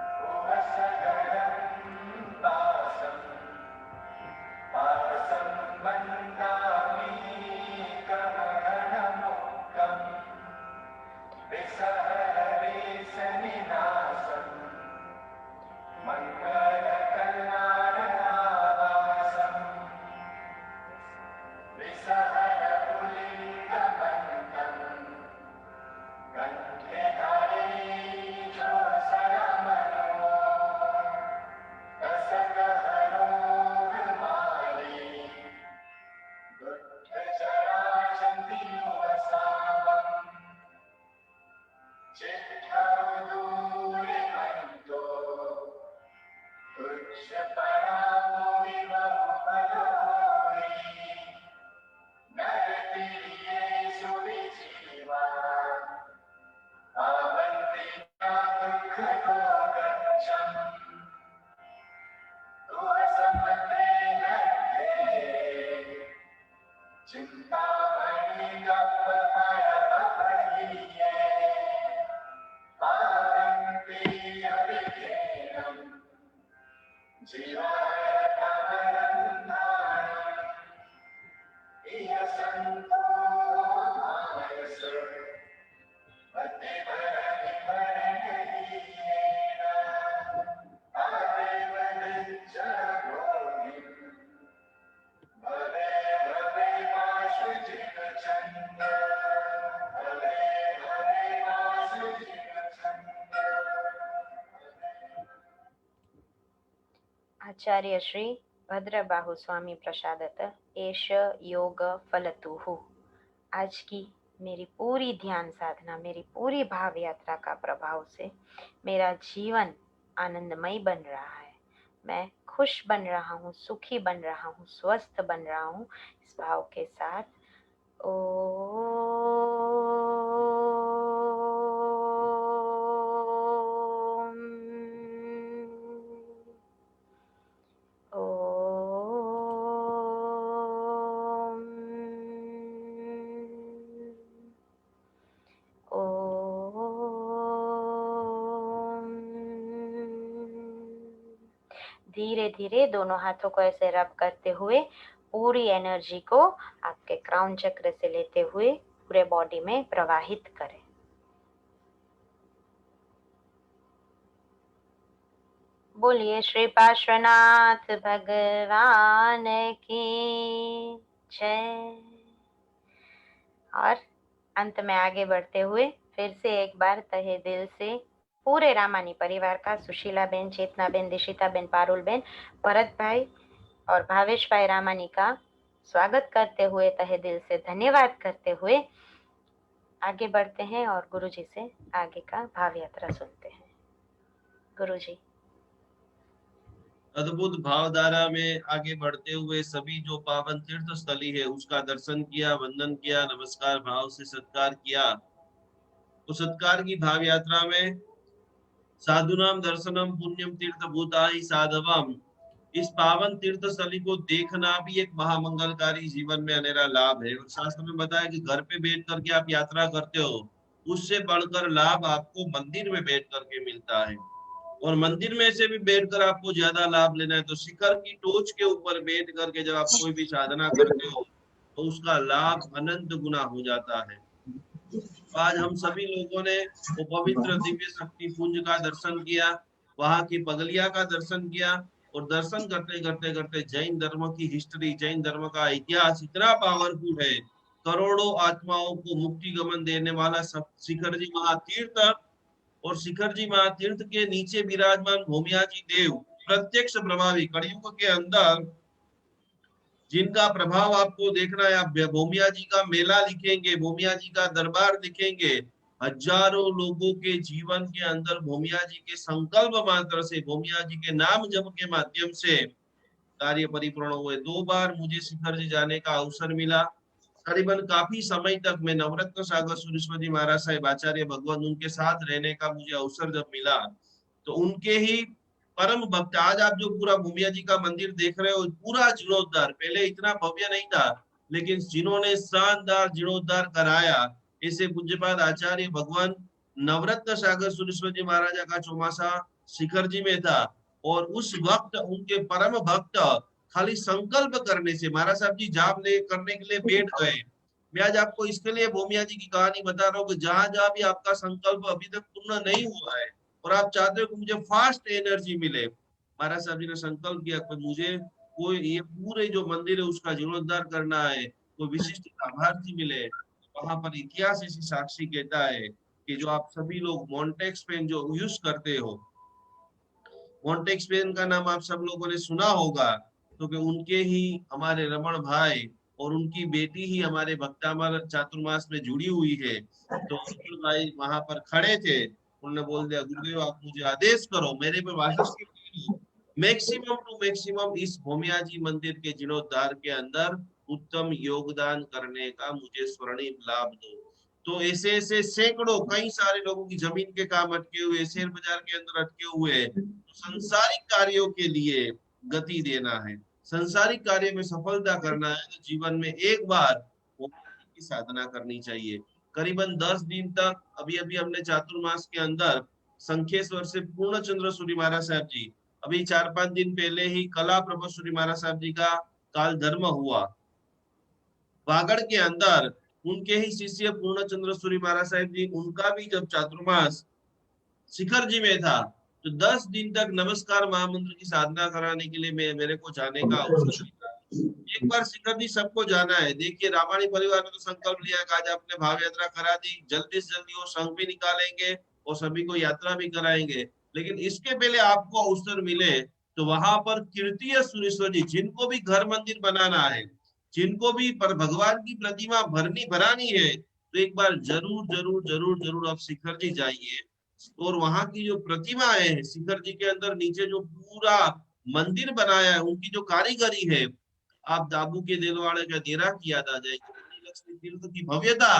आचार्य श्री भद्रबाहु स्वामी प्रसादत एष योग फलतुः। आज की मेरी पूरी ध्यान साधना, मेरी पूरी भाव यात्रा का प्रभाव से मेरा जीवन आनंदमय बन रहा है। मैं खुश बन रहा हूँ, सुखी बन रहा हूँ, स्वस्थ बन रहा हूँ। इस भाव के साथ धीरे धीरे दोनों हाथों को ऐसे रब करते हुए पूरी एनर्जी को आपके क्राउन चक्र से लेते हुए पूरे बॉडी में प्रवाहित करें। बोलिए श्री पार्श्वनाथ भगवान की जय। और अंत में आगे बढ़ते हुए फिर से एक बार तहे दिल से पूरे रामानी परिवार का, सुशीला बेन, चेतना बेन, दिशिता बेन, पारुल बेन, भरत भाई और भावेश भाई रामानी का स्वागत करते हुए, तहे दिल से धन्यवाद करते हुए आगे बढ़ते हैं और गुरुजी से आगे का भाव यात्रा सुनते हैं। गुरुजी। अद्भुत भावधारा में आगे बढ़ते हुए सभी जो पावन तीर्थ स्थली है उसका दर्शन किया, वंदन किया, नमस्कार भाव से सत्कार किया। तो सत्कार की भाव यात्रा में साधुनाम दर्शनम पुण्यम तीर्थ भूताहि साधवम इस पावन तीर्थ स्थली को देखना भी एक महामंगलकारी जीवन में अनेरा लाभ है। और शास्त्र में बताया कि घर पे बैठ करके आप यात्रा करते हो, उससे बढ़कर लाभ आपको मंदिर में बैठ करके मिलता है। और मंदिर में से भी बैठकर आपको ज्यादा लाभ लेना है तो शिखर की टोच के ऊपर बैठ करके जब आप कोई भी साधना करते हो तो उसका लाभ अनंत गुना हो जाता है। आज हम सभी लोगों ने वो पवित्र दिव्य शक्ति पुंज का दर्शन किया, वहां की पगलिया का दर्शन किया, और दर्शन करते करते करते जैन धर्म की हिस्ट्री, जैन धर्म का इतिहास इतना पावरफुल है। करोड़ों आत्माओं को मुक्ति गमन देने वाला शिखर जी महातीर्थ, और शिखर जी महातीर्थ के नीचे विराजमान भूमिया जी देव प्रत्यक्ष प्रभावी कलयुग के अंदर जिनका प्रभाव आपको देखना है। आप भूमिया जी का मेला लिखेंगे, भूमिया जी का दरबार दिखेंगे, हजारों लोगों के जीवन के अंदर भूमिया जी के संकल्प मात्र से, भूमिया जी के नाम जप के माध्यम से कार्य परिपूर्ण हुए। 2 बार मुझे शिखर जी जाने का अवसर मिला। करीबन काफी समय तक मैं नवरत्न सागर सुरेश्वर महाराज साहेब आचार्य भगवान उनके साथ रहने का मुझे अवसर जब मिला, तो उनके ही परम भक्त, आज आप जो पूरा भूमिया जी का मंदिर देख रहे हो पूरा जीर्णोद्धार, पहले इतना भव्य नहीं था, लेकिन जिन्होंने शानदार जीर्णोद्धार कराया ऐसे पूज्यपाद आचार्य भगवान नवरत्न सागर सुरेश्वर जी महाराजा का चौमासा शिखर जी में था। और उस वक्त उनके परम भक्त खाली संकल्प करने से महाराज साहब जी जाप ले करने के लिए बैठ गए। मैं आज आपको इसके लिए भूमिया जी की कहानी बता रहा हूँ कि जहां जहां भी आपका संकल्प अभी तक पूर्ण नहीं हुआ है और आप चाहते हो कि मुझे फास्ट एनर्जी मिले, महाराज साहब जी ने संकल्प किया कि मुझे कोई ये पूरे जो मंदिर है उसका जीर्णोद्धार करना है, कोई विशिष्ट लाभार्थी मिले। वहां पर इतिहास ऐसी साक्षी कहता है कि जो आप सभी लोग मॉन्टेक्स पेन जो यूज करते हो, मॉन्टेक्स पेन का नाम आप सब लोगों ने सुना होगा, क्योंकि उनके ही हमारे रमण भाई और उनकी बेटी ही हमारे भक्तामर चातुर्मास में जुड़ी हुई है। तो रमण भाई वहां पर खड़े थे, उन्होंने बोल दिया गुरुदेव आप मुझे आदेश करो, मेरे पे वापस मैक्सिमम टू मैक्सिमम इस भूमिया जी मंदिर के जीर्णोद्धार के अंदर उत्तम योगदान करने का मुझे स्वर्णिम लाभ दो। तो ऐसे ऐसे सैकड़ों कई सारे लोगों की जमीन के काम अटके हुए, शेयर बाजार के अंदर अटके हुए, तो संसारिक कार्यों के लिए गति देना है, संसारिक कार्य में सफलता करना है, तो जीवन में एक बार की साधना करनी चाहिए। करीबन 10 दिन तक अभी अभी हमने चातुर्मास के अंदर संखेश्वर से पूर्णचंद्र सूरी महाराज साहब जी, अभी 4-5 दिन पहले ही कला प्रभु सूरी महाराज साहब जी का काल धर्म हुआ वागड़ के अंदर। उनके ही शिष्य पूर्णचंद्र सूरी महाराज साहब जी, उनका भी जब चातुर्मास शिखर जी में था तो 10 दिन तक नमस्कार महामंत्र की साधना कराने के लिए मेरे को जाने का अवसर मिला। एक बार शिखर जी सबको जाना है। देखिए रामाणी परिवार ने तो संकल्प लिया कि आज आपने भाव यात्रा करा दी, जल्दी से जल्दी वो संघ भी निकालेंगे और सभी को यात्रा भी कराएंगे, लेकिन इसके पहले आपको अवसर मिले तो वहां पर कीर्तिय सुरेश्वर जी, जिनको भी घर मंदिर बनाना है, जिनको भी पर भगवान की प्रतिमा बनानी है, तो एक बार जरूर जरूर जरूर जरूर आप शिखर जी जाइए। और वहां की जो प्रतिमा है शिखर जी के अंदर नीचे जो पूरा मंदिर बनाया है, उनकी जो कारीगरी है, आप दाबू के दिलवाड़े का देरा की याद आ जाएगी। लक्ष्मी तीर्थ की भव्यता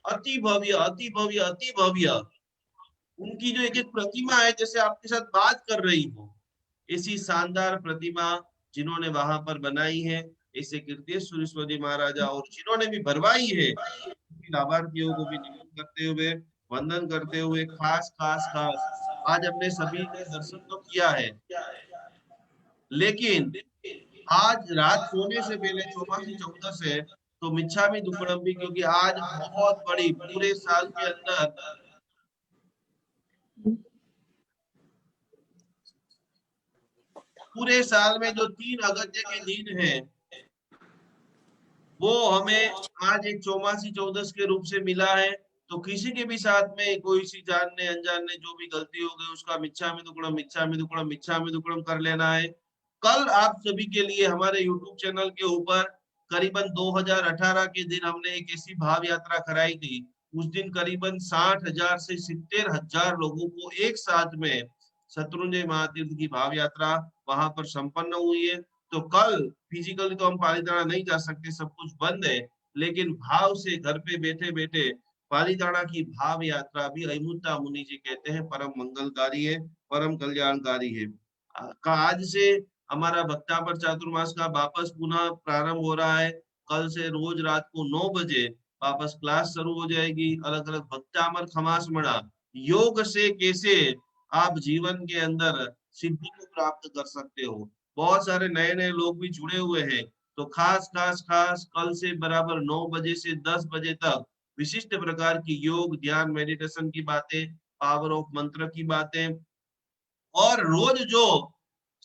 अति भव्य अति भव्य अति भव्य, उनकी जो एक एक प्रतिमा है जैसे आपके साथ बात कर रही हो, ऐसी शानदार प्रतिमा जिन्होंने वहां पर बनाई है, ऐसे कीर्ति सुरेश्वर महाराजा, और जिन्होंने भी भरवाई है, लाभार्थियों को भी नमन करते हुए, वंदन करते हुए, खास खास खास आज हमने सभी ने दर्शन तो किया है, लेकिन आज रात सोने से पहले चौमासी 14 है तो मिच्छामी दुक्कड़म, क्योंकि आज बहुत बड़ी पूरे साल के अंदर पूरे साल में जो 3 अगत्य के दिन है वो हमें आज एक चौमासी 14 के रूप से मिला है। तो किसी के भी साथ में कोई सी जानने अनजाने जो भी गलती हो गई उसका मिच्छामी दुक्कड़म मिच्छामी दुक्कड़म मिच्छामी दुक्कड़म कर लेना है। कल आप सभी के लिए हमारे YouTube चैनल के ऊपर करीबन 2018 के दिन हमने एक ऐसी भाव यात्रा कराई थी। उस दिन करीबन 60,000 से 70,000 लोगों को एक साथ में शत्रुंजय महातीर्थ की भाव यात्रा वहां पर संपन्न हुई है। तो कल फिजिकली तो हम पालीताना नहीं जा सकते, सब कुछ बंद है, लेकिन भाव से घर पे बैठे बैठे पालीताना की भाव यात्रा भी अहिमुत्ता मुनि जी कहते हैं परम मंगलकारी है, परम कल्याणकारी है। आज से हमारा भक्तापर चातुर्मास का वापस पुनः प्रारंभ हो रहा है। कल से रोज रात को 9 बजे वापस क्लास शुरू हो जाएगी। अलग अलग भक्तामर खमास मणा योग से कैसे आप जीवन के अंदर सिद्धि को प्राप्त कर सकते हो। बहुत सारे नए नए लोग भी जुड़े हुए हैं। तो खास खास खास कल से बराबर 9 बजे से 10 बजे तक विशिष्ट प्रकार की योग ध्यान मेडिटेशन की बातें, पावर ऑफ मंत्र की बातें, और रोज जो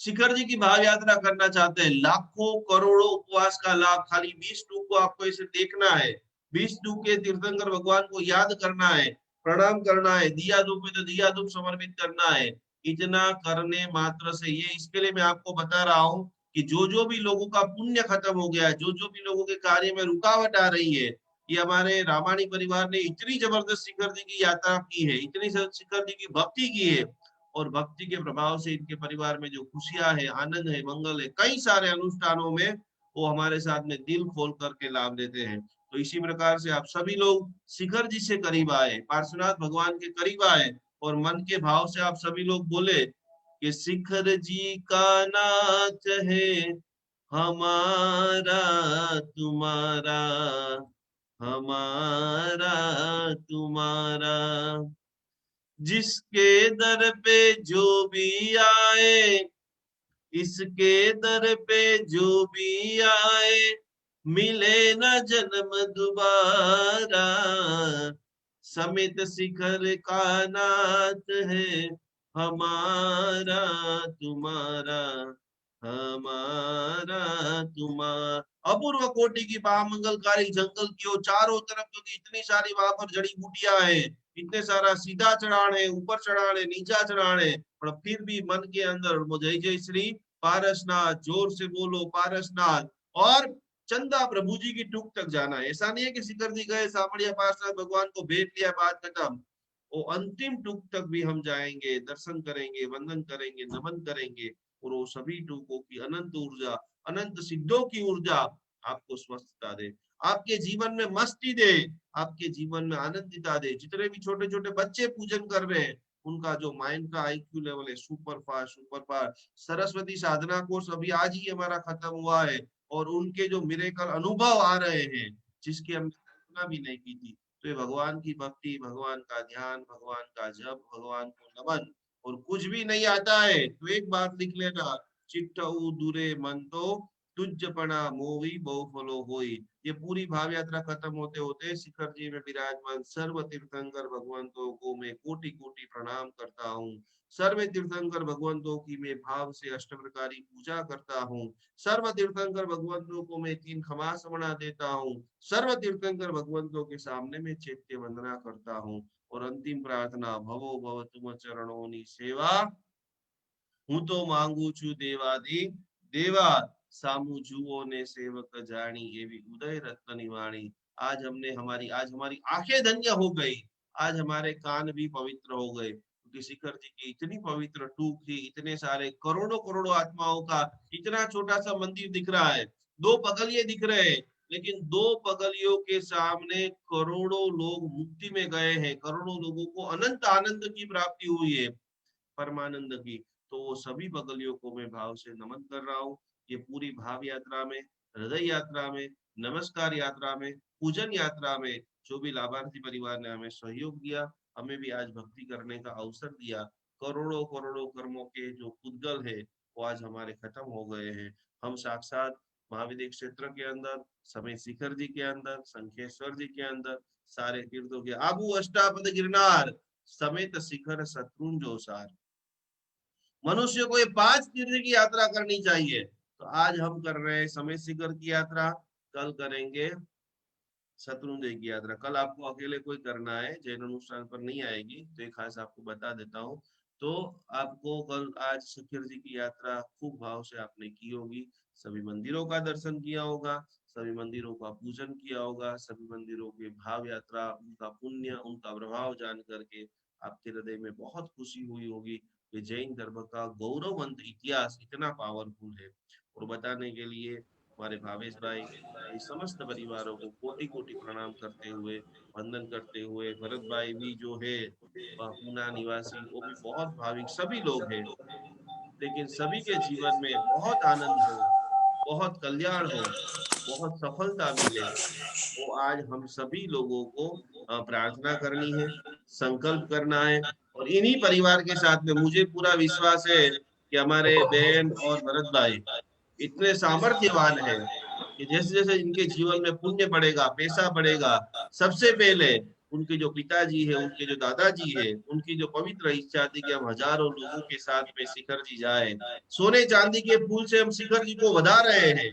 शिखर जी की भाव यात्रा करना चाहते हैं, लाखों करोड़ों उपवास का लाभ खाली 20 टूक को आपको इसे देखना है। 20 टूक के तीर्थंकर भगवान को याद करना है, प्रणाम करना है, दिया धूप में तो दिया धूप समर्पित करना है। इतना करने मात्र से, ये इसके लिए मैं आपको बता रहा हूँ कि जो भी लोगों का पुण्य खत्म हो गया है, जो भी लोगों के कार्य में रुकावट आ रही है, ये हमारे रामायणी परिवार ने इतनी जबरदस्त शिखर जी की यात्रा की है, इतनी शिखर जी की भक्ति की है, और भक्ति के प्रभाव से इनके परिवार में जो खुशियां है, आनंद है, मंगल है, कई सारे अनुष्ठानों में वो हमारे साथ में दिल खोल करके लाभ देते हैं। तो इसी प्रकार से आप सभी लोग शिखर जी से करीब आए, पार्श्वनाथ भगवान के करीब आए, और मन के भाव से आप सभी लोग बोले कि शिखर जी का नाच है हमारा तुम्हारा, हमारा तुम्हारा, जिसके दर पे जो भी आए, इसके दर पे जो भी आए, मिले न जन्म दोबारा, समित शिखर का नाच है हमारा तुम्हारा, हमारा तुम्हारा। अपूर्व कोटि की महामंगलकारी जंगल की ओर चारों तरफ, क्योंकि इतनी सारी वहां पर जड़ी बूटियां है, इतने सारा सीधा चढ़ान है, ऊपर चढ़ान है, नीचा चढ़ान है, पर फिर भी मन के अंदर जय जय श्री पारसनाथ, जोर से बोलो पारसनाथ। और चंदा प्रभु जी की टूक तक जाना है। ऐसा नहीं है कि शिखर जी गए, सामड़िया पार्षद भगवान को भेंट लिया, बात खत्म। वो अंतिम टूक तक भी हम जाएंगे, दर्शन करेंगे, वंदन करेंगे, नमन करेंगे, और वो सभी टूकों की अनंत ऊर्जा, अनंत सिद्धों की ऊर्जा आपको स्वस्थता दे, आपके जीवन में मस्ती दे, आपके जीवन में आनंदिता दे। जितने भी छोटे छोटे बच्चे पूजन कर रहे हैं, उनका जो माइंड का आईक्यू लेवल है super fast, super fast. Saraswati Sadhana course अभी आज ही हमारा खत्म हुआ है, और उनके जो मिरेकल अनुभव आ रहे हैं, जिसकी हमने कल्पना भी नहीं की थी। तो ये भगवान की भक्ति, भगवान का ध्यान, भगवान का जप, भगवान को नमन, और कुछ भी नहीं आता है तो एक बात लिख लेना, चिट्ठऊ दूरे मन तो तुझपना मोवी बहु फलो होई। ये पूरी भाव यात्रा खत्म होते होते शिखर जी में विराजमान सर्व तीर्थंकर भगवंतों को मैं कोटि कोटि प्रणाम करता हूँ। सर्व तीर्थंकर भगवंतों की मैं भाव से अष्ट प्रकारी पूजा करता हूँ। सर्व तीर्थंकर भगवंतों को मैं 3 खमास बना देता हूँ। सर्व तीर्थंकर भगवंतों के सामने में चैत्य वंदना करता हूँ। और अंतिम प्रार्थना, भवो भव तुम चरणों नी सेवा, હું તો માંગુ છું દેવાદી देवा, सामू जुओ ने सेवक जानी, एवी उदय रत्न वाणी। आज हमारी आंखें धन्य हो गई, आज हमारे कान भी पवित्र हो गए, क्योंकि शिखर जी की इतनी पवित्र टूक थी, इतने सारे करोड़ों करोड़ों आत्माओं का इतना छोटा सा मंदिर दिख रहा है, 2 पगलिये दिख रहे हैं, लेकिन 2 पगलियों के सामने करोड़ों लोग मुक्ति में गए हैं, करोड़ों लोगों को अनंत आनंद की प्राप्ति हुई है, परमानंद की। तो वो सभी बगलियों को मैं भाव से नमन कर रहा हूँ। ये पूरी भाव यात्रा में, हृदय यात्रा में, नमस्कार यात्रा में, पूजन यात्रा में जो भी लाभार्थी परिवार ने हमें सहयोग दिया, हमें भी आज भक्ति करने का अवसर दिया, करोड़ों करोड़ों कर्मों के जो पुद्गल है वो आज हमारे खत्म हो गए हैं। हम साक्षात महाविद्य क्षेत्र के अंदर, समय शिखर जी के अंदर, शंखेश्वर जी के अंदर, सारे तीर्थों के आबू अष्टापद गिरनार समेत शिखर शत्रुंज सार। मनुष्य को ये 5 तीर्थ की यात्रा करनी चाहिए। तो आज हम कर रहे हैं समय शिखर की यात्रा, कल करेंगे शत्रुंजय की यात्रा। कल आपको अकेले कोई करना है, जैन अनुष्ठान पर नहीं आएगी, तो एक खास आपको बता देता हूँ। तो आपको कल आज शिखर जी की यात्रा खूब भाव से आपने की होगी, सभी मंदिरों का दर्शन किया होगा, सभी मंदिरों का पूजन किया होगा, सभी मंदिरों के भाव यात्रा, उनका पुण्य, उनका प्रभाव जान करके आपके हृदय में बहुत खुशी हुई होगी कि जैन धर्म का गौरववंत इतिहास इतना पावरफुल है। और बताने के लिए हमारे भावेश भाई, ये समस्त परिवारों को कोटि कोटि प्रणाम करते हुए, वंदन करते हुए, भरत भाई भी जो है वह पूना निवासी, वो भी बहुत भाविक, सभी लोग हैं। लेकिन सभी के जीवन में बहुत आनंद हो, बहुत कल्याण हो, बहुत सफलता मिले। वो आज हम सभी लोगों को प्रार्थना करनी है, संकल्प करना है। और इन्हीं परिवार के साथ में मुझे पूरा विश्वास है कि हमारे बहन और भरत भाई इतने सामर्थ्यवान है कि जैसे जैसे इनके जीवन में पुण्य बढ़ेगा, पैसा बढ़ेगा, सबसे पहले उनके जो पिताजी है, उनके जो दादाजी है, उनकी जो पवित्र इच्छा थी कि हम हजारों लोगों के साथ में शिखर जी जाए, सोने चांदी के फूल से हम शिखर जी को बधा रहे हैं।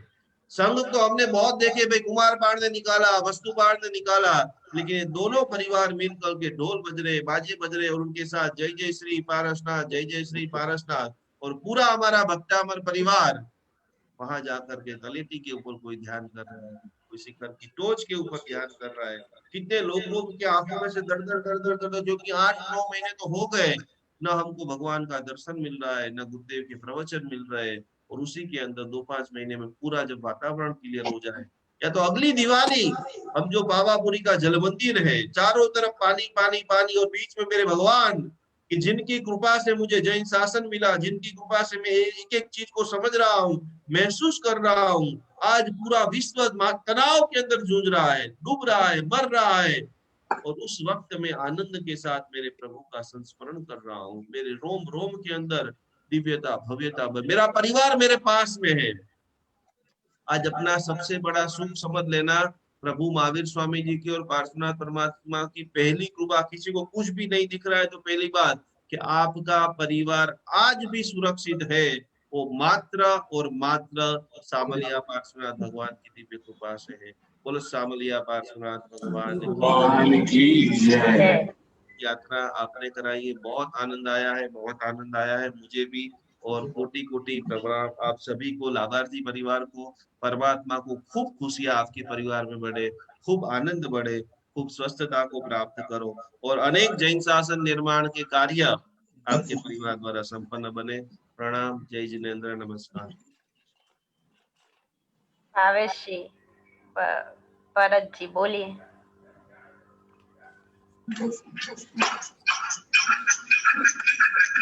संघ तो हमने बहुत देखे भाई, कुमार पाड़ ने निकाला, वस्तु पाड़ ने निकाला, लेकिन ये दोनों परिवार मिलकर के ढोल बज रहे, बाजे बज रहे, और उनके साथ जय जय श्री पारसनाथ, जय जय श्री पारसनाथ। और पूरा हमारा भक्तामर परिवार वहां जाकर के तलेटी के ऊपर कोई ध्यान कर रहा है, कोई शिखर की टोच के ऊपर ध्यान कर रहा है। कितने लोगों के आंखों में से दर दर दर दर दर दर, जो कि 8-9 महीने तो हो गए, न हमको भगवान का दर्शन मिल रहा है, न गुरुदेव के प्रवचन मिल रहे। और उसी के अंदर 2-5 महीने में पूरा जब वातावरण क्लियर हो जाए, या तो अगली दिवाली हम जो पावापुरी का जल मंदिर है, चारों तरफ पानी पानी पानी, और बीच में मेरे भगवान कि जिनकी कृपा से मुझे जैन शासन मिला, जिनकी कृपा से मैं एक एक चीज को समझ रहा हूँ, महसूस कर रहा हूँ। आज पूरा विश्व तनाव के अंदर जूझ रहा है, डूब रहा है, मर रहा है, और उस वक्त में आनंद के साथ मेरे प्रभु का संस्मरण कर रहा हूँ। मेरे रोम रोम के अंदर दिव्यता भव्यता, मेरा परिवार मेरे पास में है। आज अपना सबसे बड़ा सुख समझ लेना प्रभु महावीर स्वामी जी की और पार्श्वनाथ परमात्मा की पहली कृपा। किसी को कुछ भी नहीं दिख रहा है तो पहली बात कि आपका परिवार आज भी सुरक्षित है, वो मात्र और मात्र सामलिया पार्श्वनाथ भगवान की दिव्य कृपा से है। बोलो सामलिया पार्श्वनाथ भगवान की जय। यात्रा आपने कराई है, बहुत आनंद आया है, बहुत आनंद आया है मुझे भी। और कोटि कोटि प्रणाम आप सभी को, लाभार्थी परिवार को। परमात्मा को खूब खुशियां आपके परिवार में बढ़े, खूब आनंद बढ़े, खूब स्वस्थता को प्राप्त करो, और अनेक जैन शासन निर्माण के कार्य आपके परिवार द्वारा संपन्न बने। प्रणाम, जय जिनेन्द्र, नमस्कार। भावेश जी, भरत जी बोलिए।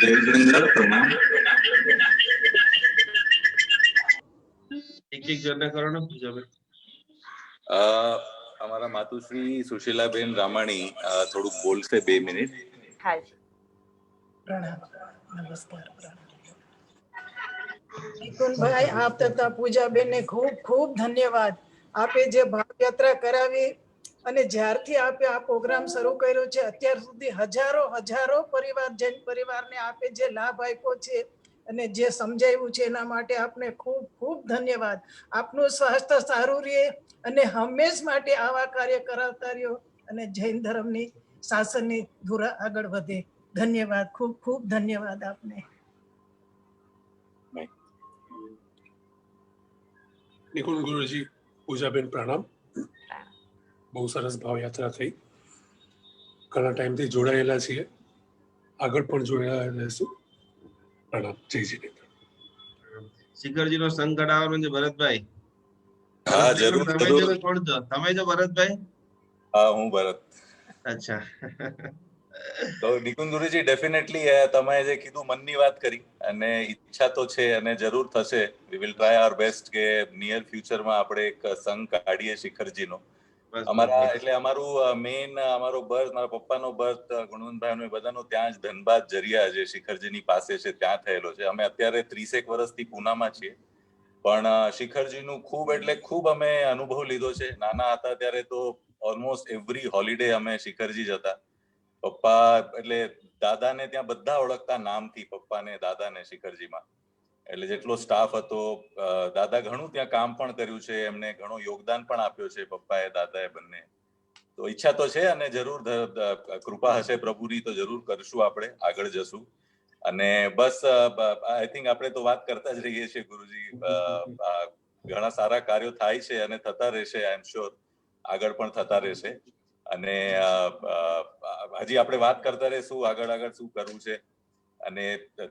जय जिनेन्द्र, प्रणाम। एक एक जन करो ना पूजा में। અમારા માતુશ્રી સુશીલાબેન રામાણી થોડુંક બોલશે 2 મિનિટ। हाँ जी। प्रणाम, नमस्कार, નિકુંજ ભાઈ, આપ તથા પૂજાબેનને ખૂબ ખૂબ ધન્યવાદ। આપે જે ભાવ યાત્રા કરાવી અને જ્યારથી આપે આ પ્રોગ્રામ શરૂ કર્યો છે અત્યાર સુધી હજારો હજારો પરિવાર, જૈન પરિવારને આપે જે લાભ આપ્યો છે અને જે સમજાવ્યું છે એના માટે આપને ખૂબ ખૂબ ધન્યવાદ। આપનું સ્વાસ્થ્ય સારું રહે અને હંમેશ માટે આવા કાર્ય કરાવતા રહ્યો અને જૈન ધર્મની શાસનની ધુરા આગળ વધે। ધન્યવાદ, ખૂબ ખૂબ ધન્યવાદ આપને। નિકુંજ ગુરુજી, પૂજાબેન પ્રણામ। બહુ સરસ ભાવયાત્રા થઈ, ઘણા ટાઈમથી જોડાયેલા છીએ, આગળ પણ જોડાયેલા રહેશું। પ્રણામ, જય જીનેન્દ્ર। શિખરજી નો સંગ કઢાવવાનો છે ભરતભાઈ। હા, જરૂર તમે જરૂર। જો કોણ છો? તમે જો ભરતભાઈ? હા, હું ભરત। અચ્છા। તો નિકુંજ ગુરુજી, ડેફિનેટલી તમે જે કીધું મનની વાત કરી, અને ઈચ્છા તો છે અને જરૂર થશે। વી વિલ ટ્રાય આવર બેસ્ટ કે નિયર ફ્યુચરમાં આપણે એક સંઘ કાઢીએ શિખરજીનો। અમારા એટલે અમારું મેઇન અમારો બર્થ, મારા પપ્પાનો બર્થ, ગુણવંતભાઈનો, બધાનો ત્યાં જ ધનબાદ જરિયા જે શિખરજીની પાસે છે ત્યાં થયેલો છે। અમે અત્યારે 30 વર્ષથી પૂનામાં છીએ, પણ શિખરજીનું ખૂબ એટલે ખૂબ અમે અનુભવ લીધો છે। નાના હતા ત્યારે તો ઓલમોસ્ટ એવરી હોલિડે અમે શિખરજી જતા। પપ્પા એટલે દાદાને ત્યાં બધા ઓળખતા નામથી, પપ્પાને દાદાને શિખરજીમાં। એટલે જેટલો સ્ટાફ હતો, દાદા ઘણું ત્યાં કામ પણ કર્યું છે, એમને ઘણો યોગદાન પણ આપ્યો છે પપ્પાએ દાદાએ બંને। તો ઈચ્છા તો છે અને જરૂર કૃપા હશે પ્રભુની તો જરૂર કરશું, આપણે આગળ જશું। અને બસ આઈ થિંક આપણે તો વાત કરતા જ રહીએ છીએ ગુરુજી। ઘણા સારા કાર્યો થાય છે અને થતા રહેશે, આઈ એમ શ્યોર આગળ પણ થતા રહેશે। અને હજી આપણે વાત કરતા રહીશું આગળ આગળ શું કરવું છે। અને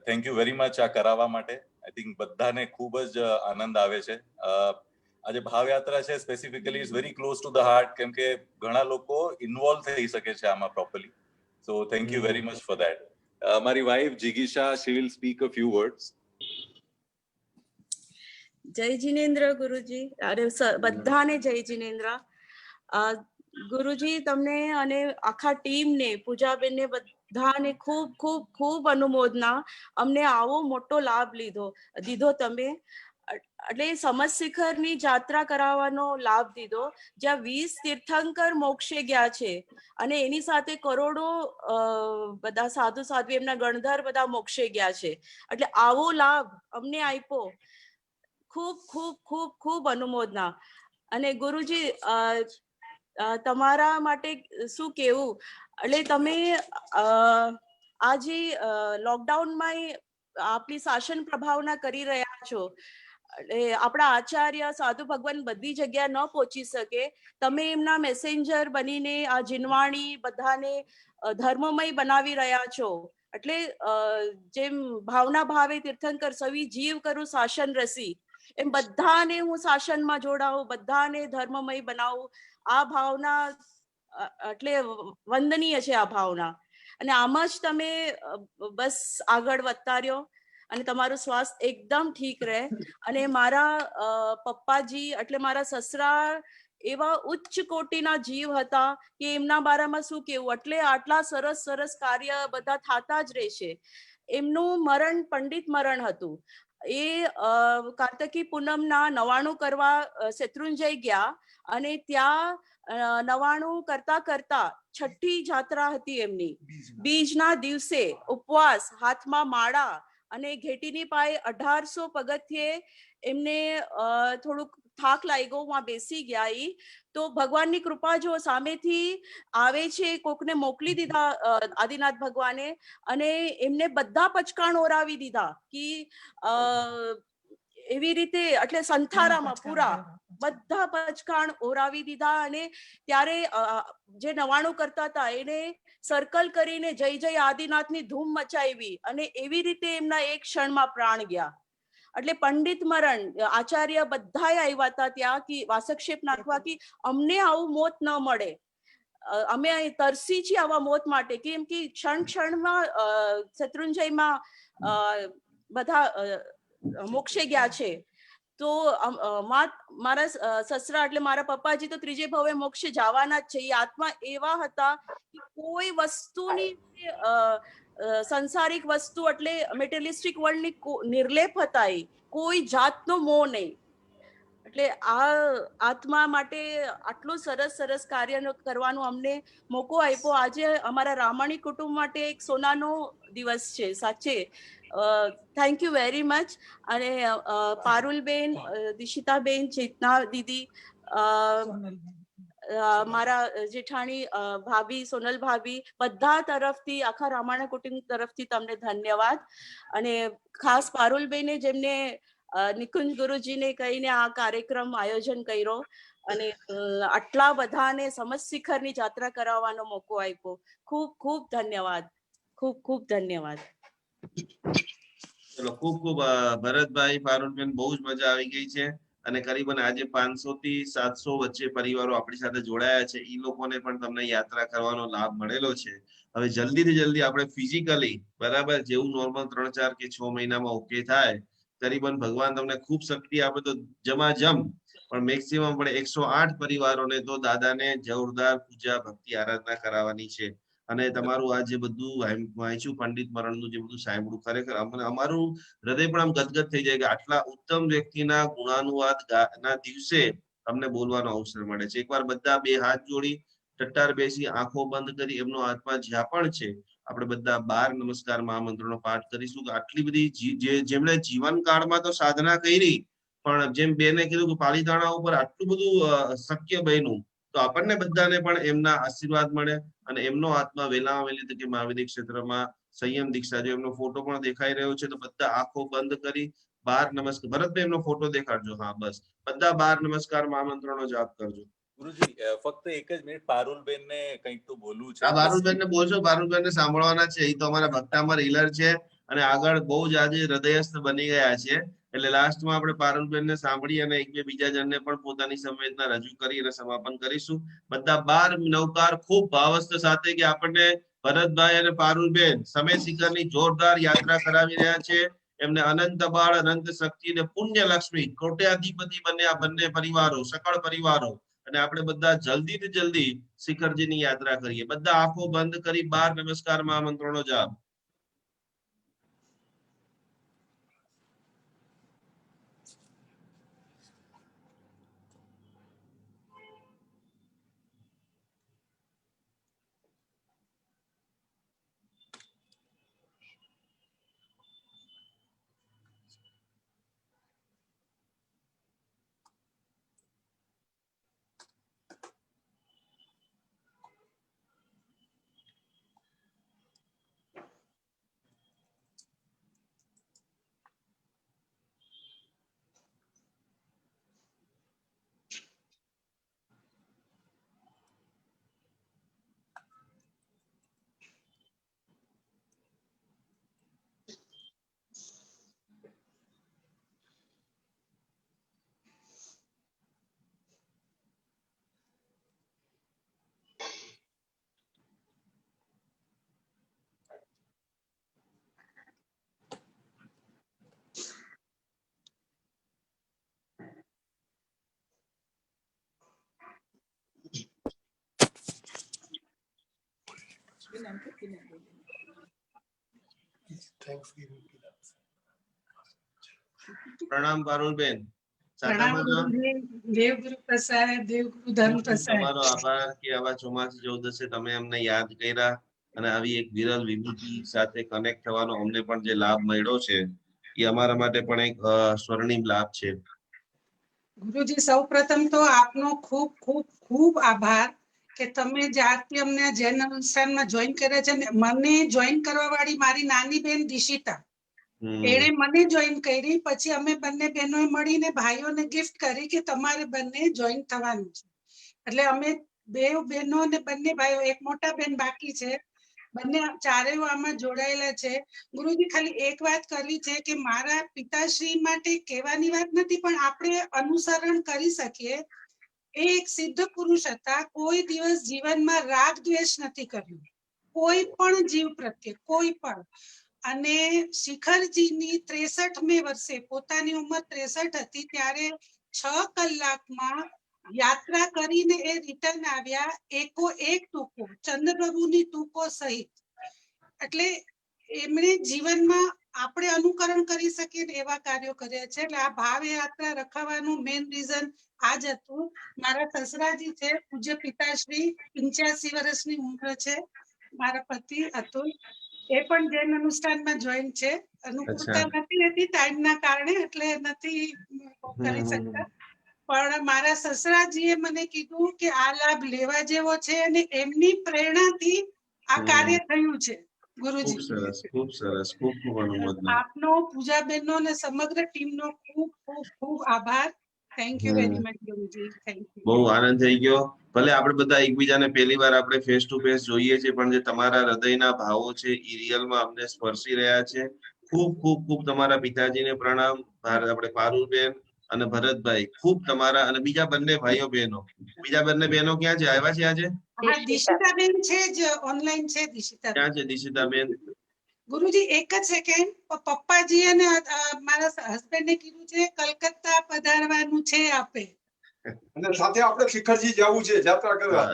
થેન્ક યુ વેરી મચ આ કરાવવા માટે। આઈ થિંક બધાને ખૂબ જ આનંદ આવે છે। આજે ભાવયાત્રા છે specifically is very close to the heart, કેમ કે ઘણા લોકો ઇન્વોલ્વ થઈ શકે છે આમાં properly. So thank you very much for that. મારી વાઇફ જિગીશા, she will speak a few words. જય જીનેન્દ્ર ગુરુજી. અરે બધાને જય જીનેન્દ્ર. ગુરુજી તમને અને આખા ટીમને, પૂજાબેનને બધાને ખૂબ ખૂબ ખૂબ અનુમોદના. અમને આવો મોટો લાભ દીધો તમે. એટલે સમજ શિખરની જાત્રા કરાવવાનો લાભ દીધો, જ્યાં 20 તીર્થંકર મોક્ષે ગયા છે અને એની સાથે કરોડો બધા સાધુ સાધ્વી, એમના ગણધર બધા મોક્ષે ગયા છે. એટલે આવો લાભ અમને આપ્યો. ખૂબ ખૂબ ખૂબ ખૂબ અનુમોદના. અને ગુરુજી તમારા માટે શું કેવું, એટલે તમે આજે લોકડાઉનમાં આપણી શાસન પ્રભાવના કરી રહ્યા છો. આપણા આચાર્ય સાધુ ભગવાન બધી જગ્યા ન પહોંચી શકે, તમે એમના મેસેન્જર બનીને આ જીનવાણી બધાને ધર્મમય બનાવી રહ્યા છો. એટલે જેમ ભાવના ભાવે તીર્થંકર સવી જીવ કરું શાસન રસી, એમ બધાને હું શાસનમાં જોડાવું, બધાને ધર્મમય બનાવું. આ ભાવના એટલે વંદનીય છે આ ભાવના. અને આમ જ તમે બસ આગળ વધતા રહ્યો અને તમારું સ્વાસ્થ્ય એકદમ ઠીક રહે. અને મારા પપ્પાજી એટલે મારા સસરા એવા ઉચ્ચ કોટીના જીવ હતા કે એમના બારામાં શું કેવું. એટલે આટલા સરસ સરસ કાર્ય બધા થતા જ રહેશે. એમનું મરણ પંડિત મરણ હતું. એ કાર્તકી પૂનમના 99 કરવા શેત્રુંજય ગયા અને ત્યાં 99 કરતા કરતા છઠ્ઠી જાત્રા હતી એમની. બીજના દિવસે ઉપવાસ, હાથમાં માળા અને ઘેટીની પાએ 1800 પગથિયે એમને થોડુંક થાક લાગ્યો, વहाँ બેસી ગયા. ઈ તો ભગવાનની કૃપા જો સામેથી આવે છે, કોકને મોકલી દીધા આદિનાથ ભગવાને, અને એમને બધા પચકાણ ઓરાવી દીધા કે એવી રીતે, એટલે સંથારામાં પૂરા બધા પચકાણ ઓરાવી દીધા. અને ત્યારે જે 99 કરતા હતા એને સર્કલ કરીને જય જય આદિનાથની ધૂમ મચાવી, અને એવી રીતે એમના એક ક્ષણમાં પ્રાણ ગયા. એટલે પંડિત મરણ આચાર્ય બધાએ આવ્યા હતા ત્યાં કે વાસક્ષેપ નાખવા કે અમને આવું મોત ન મળે. અમે અહીં તરસી છીએ આવા મોત માટે, કેમ કે ક્ષણ ક્ષણમાં શત્રુંજયમાં બધા મોક્ષે ગયા છે. તો મારા સસરા એટલે મારા પપ્પાજી તો ત્રીજે ભવે મોક્ષે જવાના જ છે. એ આત્મા એવા હતા કે કોઈ વસ્તુની સંસારિક વસ્તુ એટલે મેટેરિયલિસ્ટિક વર્લ્ડની નિર્લેપ હતા. એ કોઈ જાતનો મોહ નહીં. એટલે આ આત્મા માટે આટલું સરસ સરસ કાર્ય કરવાનો અમને મોકો આપ્યો. આજે અમારા રામાણી કુટુંબ માટે એક સોનાનો દિવસ છે સાચે. Thank you very much. અને પારુલબેન, દિશિતાબેન, ચેતના દીદી, મારા જેઠાણી ભાભી, સોનલ ભાભી, બધા તરફથી, આખા રામાયણ કુટુંબ તરફથી તમને ધન્યવાદ. અને ખાસ પારુલબેને જેમને નિકુંજ ગુરુજીને કહીને આ કાર્યક્રમ આયોજન કર્યો અને આટલા બધાને સમજ શિખરની જાત્રા કરાવવાનો મોકો આપ્યો. ખૂબ ખૂબ ધન્યવાદ. ખૂબ ખૂબ ધન્યવાદ. ચલો, ખૂબ ખૂબ ભરતભાઈ, પારુલબેન, બહુ જ મજા આવી ગઈ છે. અને કરીબન આજે 500 થી 700 વચ્ચે પરિવારો આપણી સાથે જોડાયા છે. એ લોકોને પણ તમને યાત્રા કરવાનો લાભ મળેલો છે. હવે જલ્દીથી જલ્દી આપણે ફિઝિકલી બરાબર જેવું નોર્મલ 3, 4 કે 6 મહિનામાં ઓકે થાય, કરીબન ભગવાન તમને ખૂબ શક્તિ આપે તો જમાજમ, પણ મેક્સિમમ પણ 108 પરિવારોને તો દાદાને જોરદાર પૂજા ભક્તિ આરાધના કરાવવાની છે. અને તમારું આ જે બધું વાંચ્યું પંડિત મરણનું જે બધું સાંભળ્યું, ખરેખર અમારું હૃદય પણ આમ ગદગદ થઈ જાય કે આટલા ઉત્તમ વ્યક્તિના ગુણાનુવાદ ના દિવસે અમને બોલવાનો અવસર મળે છે. એકવાર બધા બે હાથ જોડી ટટ્ટાર બેસી આંખો બંધ કરી એમનો આત્મા જ્યાં પણ છે આપણે બધા 12 નમસ્કાર મહામંત્રનો પાઠ કરીશું. કે આટલી બધી જેમણે જીવન કાળમાં તો સાધના કરી, પણ જેમ બેને કીધું કે પાલીતાણા ઉપર આટલું બધું શક્ય બન્યું, તો આપણને બધાને પણ એમના આશીર્વાદ મળે અને એમનો આત્મા વહેલામાં વહેલી તકે મહાવિદ્ય ક્ષેત્રમાં સંયમ દીક્ષા, જો એમનો ફોટો પણ દેખાઈ રહ્યો છે તો બધા આંખો બંધ કરી 12 નમસ્કાર. ભરતભાઈ એમનો ફોટો દેખાડજો. હા બસ, બધા 12 નમસ્કાર મહામંત્રનો જાપ કરજો. ગુરુજી ફક્ત એક જ મિનિટ, પારુલબેન ને કંઈક તો બોલવું છે. હા, પારુલબેન ને બોલજો. પારુલબેન ને સાંભળવાના છે. એ તો અમારા ભક્તામાં રીલર છે અને આગળ બહુ જ આજે હૃદયસ્થ બની ગયા છે. એટલે લાસ્ટમાં આપણે પારુલબેન ને સાંભળી અને એક બે બીજા જણને પણ પોતાની સંવેદના રજૂ કરી અને સમાપન કરીશું. બધા 12 નવકાર ખૂબ ભાવસ્થ સાથે કે આપણને ભરતભાઈ અને પારુલબેન સમય શિખરની જોરદાર યાત્રા કરાવી રહ્યા છે. એમને અનંત બળ, અનંત શક્તિ અને પુણ્ય લક્ષ્મી, કોટ્યાધિપતિ બને આ બંને પરિવારો, સકળ પરિવારો. અને આપણે બધા જલ્દી થી જલ્દી શિખરજીની યાત્રા કરીએ. બધા આંખો બંધ કરી 12 નમસ્કારમાં આ મંત્રોનો જાપ. પ્રણામ પારુલબેન. દેવગુરુ પ્રસાદ, દેવગુરુ ધર્મ પ્રસાદ. તમારો આભાર કે આવા ચોમાસી ચૌદસે તમે અમને યાદ કર્યા અને આવી એક વિરલ વિભૂતિ સાથે કનેક્ટ થવાનો અમને પણ જે લાભ મળ્યો છે એ અમારા માટે પણ એક સ્વર્ણિમ લાભ છે. ગુરુજી, સૌપ્રથમ તો આપનો ખૂબ ખૂબ ખૂબ આભાર કે તમે જ્યારથી અમને જૈન અનુષ્ઠાનમાં જોઈન કર્યા છે. મને જોઈન કરવા વાળી મારી નાની બેન દિશિતા, એણે મને જોઈન કરી. પછી અમે બંને બહેનોએ મળીને ભાઈઓને ગિફ્ટ કરી કે તમારે બંને જોઈન થવાનું છે. એટલે અમે બે બહેનો અને બંને ભાઈઓ, એક મોટા બેન બાકી છે, બંને ચારેય આમાં જોડાયેલા છે. ગુરુજી, ખાલી એક વાત કરવી છે કે મારા પિતાશ્રી માટે કહેવાની વાત નથી, પણ આપણે અનુસરણ કરી શકીએ. એ એક સિદ્ધ પુરુષ હતા. કોઈ દિવસ જીવનમાં રાગ દ્વેષ નથી કર્યું કોઈ પણ જીવ પ્રત્યે, કોઈ પણ. અને શિખરજીની 63મે વર્ષે, પોતાની ઉંમર 63 હતી ત્યારે 6 કલાકમાં યાત્રા કરીને એ રિટર્ન આવ્યા, એકો એક ટૂંકો, ચંદ્રપ્રભુની ટૂંકો સહિત. એટલે એમણે જીવનમાં આપણે અનુકરણ કરી શકીએ ને એવા કાર્યો કર્યા છે. એટલે આ ભાવ યાત્રા રખાવાનું મેઇન રીઝન આ જ હતું. મારા સસરાજી છે, પૂજ્ય પિતાશ્રી, 85 વર્ષની ઉંમર છે. મારા પતિ અતુલ, એ પણ જૈન અનુષ્ઠાનમાં જોઈન છે. અનુકૂળતા નથી રહેતી ટાઈમના કારણે, એટલે નથી કરી શકતા. પણ મારા સસરાજીએ મને કીધું કે આ લાભ લેવા જેવો છે અને એમની પ્રેરણાથી આ કાર્ય થયું છે. ગુરુજી, ખૂબ સરસ, ખૂબ ખૂબ અનુમોદન. આપનો, પૂજાબેનનો અને સમગ્ર ટીમનો ખૂબ ખૂબ ખૂબ આભાર. Thank you very much Guruji. Thank you. બહુ આનંદ થઈ ગયો. ભલે આપણે બધા એકબીજાને પહેલી વાર આપણે ફેસ ટુ ફેસ જોઈએ છે, પણ જે તમારા હૃદયના ભાવો છે એ રિયલમાં અમને સ્પર્શી રહ્યા છે. ખૂબ ખૂબ ખૂબ તમારા પિતાજીને પ્રણામ. આપણે પારુલબેન અને ભરતભાઈ, ખૂબ તમારા, અને બીજા બંને ભાઈઓ બહેનો, બીજા બંને બહેનો ક્યાં છે? આવ્યા છે આજે? દિશિતાબેન છે જ ઓનલાઈન છે. દિશિતા ક્યાં છે દિશિતાબેન? ગુરુજી, એક જ સેકન્ડ. પપ્પાજી અને મારા હસબન્ડને કીધું છે કલકત્તા પધારવાનું છે આપે, અને સાથે આપણે શિખરજી જવું છે યાત્રા કરવા.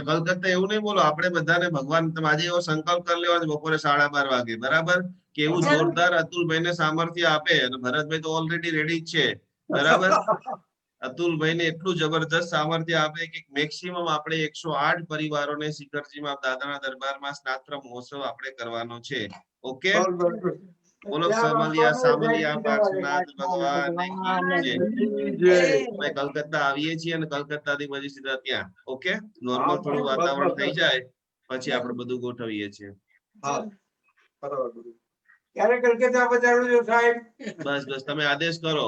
કલકત્તા એવું નહીં બોલો, આપણે બધાને ભગવાન, તમે આજે એવો સંકલ્પ કરી લેવાનો બપોરે 12:30 વાગે, બરાબર? કે એવું જોરદાર અતુલભાઈને સામર્થ્ય આપે. અને ભરતભાઈ તો ઓલરેડી રેડી જ છે, બરાબર? અતુલભાઈને એટલું જબરદસ્ત સામર્થ્ય આપે કે મેક્સિમમ આપણે 108 પરિવારોને શિખરજીમાં દાદાના દરબારમાં સ્નાત્ર મહોત્સવ આપણે કરવાનો છે. ઓકે, બોલો સામલિયા પાર્શ્વનાથ ભગવાન અમે કલકત્તા આવીએ છીએ અને કલકત્તાથી પછી સીધા ત્યાં. ઓકે, નોર્મલ થોડું વાતાવરણ થઈ જાય પછી આપણે બધું ગોઠવીએ છીએ. ક્યારે કલકત્તા પધારવું છે સાહેબ? બસ બસ તમે આદેશ કરો.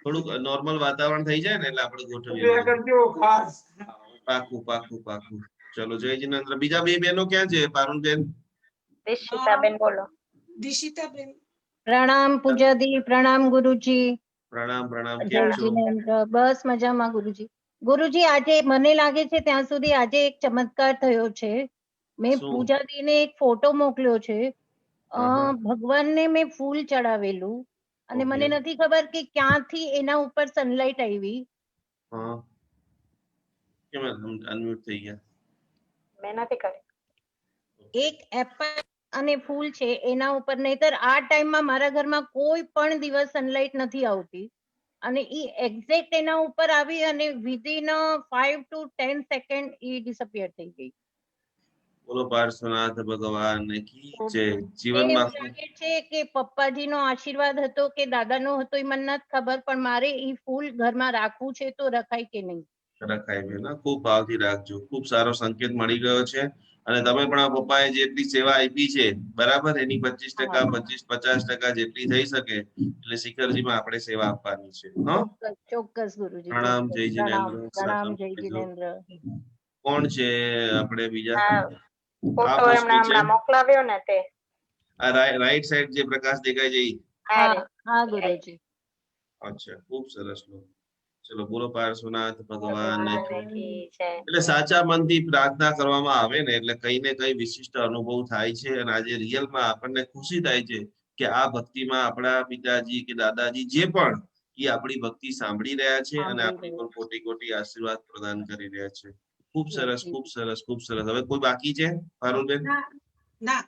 થોડુંક નોર્મલ વાતાવરણ થઈ જાય ને એટલે આપણે ગોઠવીએ. પાકું પાકું પાકું. ચલો, જય જિનેન્દ્ર. બીજા બે બહેનો ક્યાં છે? પારુલબેન, દિશિતાબેન બોલો. દિશિતાબેન, પ્રણામ પૂજાદી, પ્રણામ ગુરુજી. પ્રણામ પ્રણામ. જય કેમ છો? જિનેન્દ્ર. બસ મજામાં ગુરુજી. ગુરુજી, આજે મને લાગે છે ત્યાં સુધી આજે એક ચમત્કાર થયો છે. મેં પૂજાદીને એક ફોટો મોકલ્યો છે ભગવાનને મેં ફૂલ ચડાવેલું અને મને નથી ખબર કે ક્યાંથી એના ઉપર સનલાઇટ આવી. હા કેમ અનમ્યુટ થઈ ગયા? મેં નથી કરી. એક એપલ અને ફૂલ છે એના ઉપર, નહીતર આ ટાઈમમાં મારા ઘરમાં કોઈ પણ દિવસ સનલાઇટ નથી આવતી અને ઈ એક્ઝેક્ટ એના ઉપર આવી અને within 5 to 10 second E disappear થઈ ગઈ. બોલો પાર્શ્વનાથ ભગવાન કી જય. મને જીવનમાં એવું લાગે છે કે પપ્પાજીનો આશીર્વાદ હતો કે દાદાનો હતો એ મને નથી ખબર, પણ મારે ઈ ફૂલ ઘરમાં રાખવું છે તો રખાય કે નહીં? રખાય બેન, ખૂબ ભાવથી રાખજો. ખૂબ સારો સંકેત મળી ગયો છે અને તમે પણ આ પપ્પાએ જેટલી સેવા આપી છે બરાબર, એની 25%, 50% જેટલી થઈ શકે એટલે શિખરજીમાં આપણે સેવા આપવાની છે. ચોક્કસ ગુરુજી. પ્રણામ જય જિનેન્દ્ર. પ્રણામ જય જિનેન્દ્ર. કોણ છે આપણે બીજા? ફોટો એમણે હમણાં મોકલાવ્યો ને તે આ રાઈટ સાઈડ જે પ્રકાશ દેખાય છે ઈ? હા ગુરુજી. અચ્છા, ખૂબ સરસ. ચલો બોલો પાર્શ્વનાથ ભગવાન. છે. એટલે સાચા મનથી પ્રાર્થના કરવામાં આવે ને એટલે કઈ ને કઈ વિશિષ્ટ અનુભવ થાય છે અને આજે રિયલમાં આપણને ખુશી થાય છે કે આ ભક્તિમાં આપણા પિતાજી કે દાદાજી જે પણ એ આપણી ભક્તિ સાંભળી રહ્યા છે અને આપણી પર કોટી કોટી આશીર્વાદ પ્રદાન કરી રહ્યા છે. ખૂબ સરસ, ખૂબ સરસ, ખૂબ સરસ. હવે કોઈ બાકી છે પારુલબેન? ના,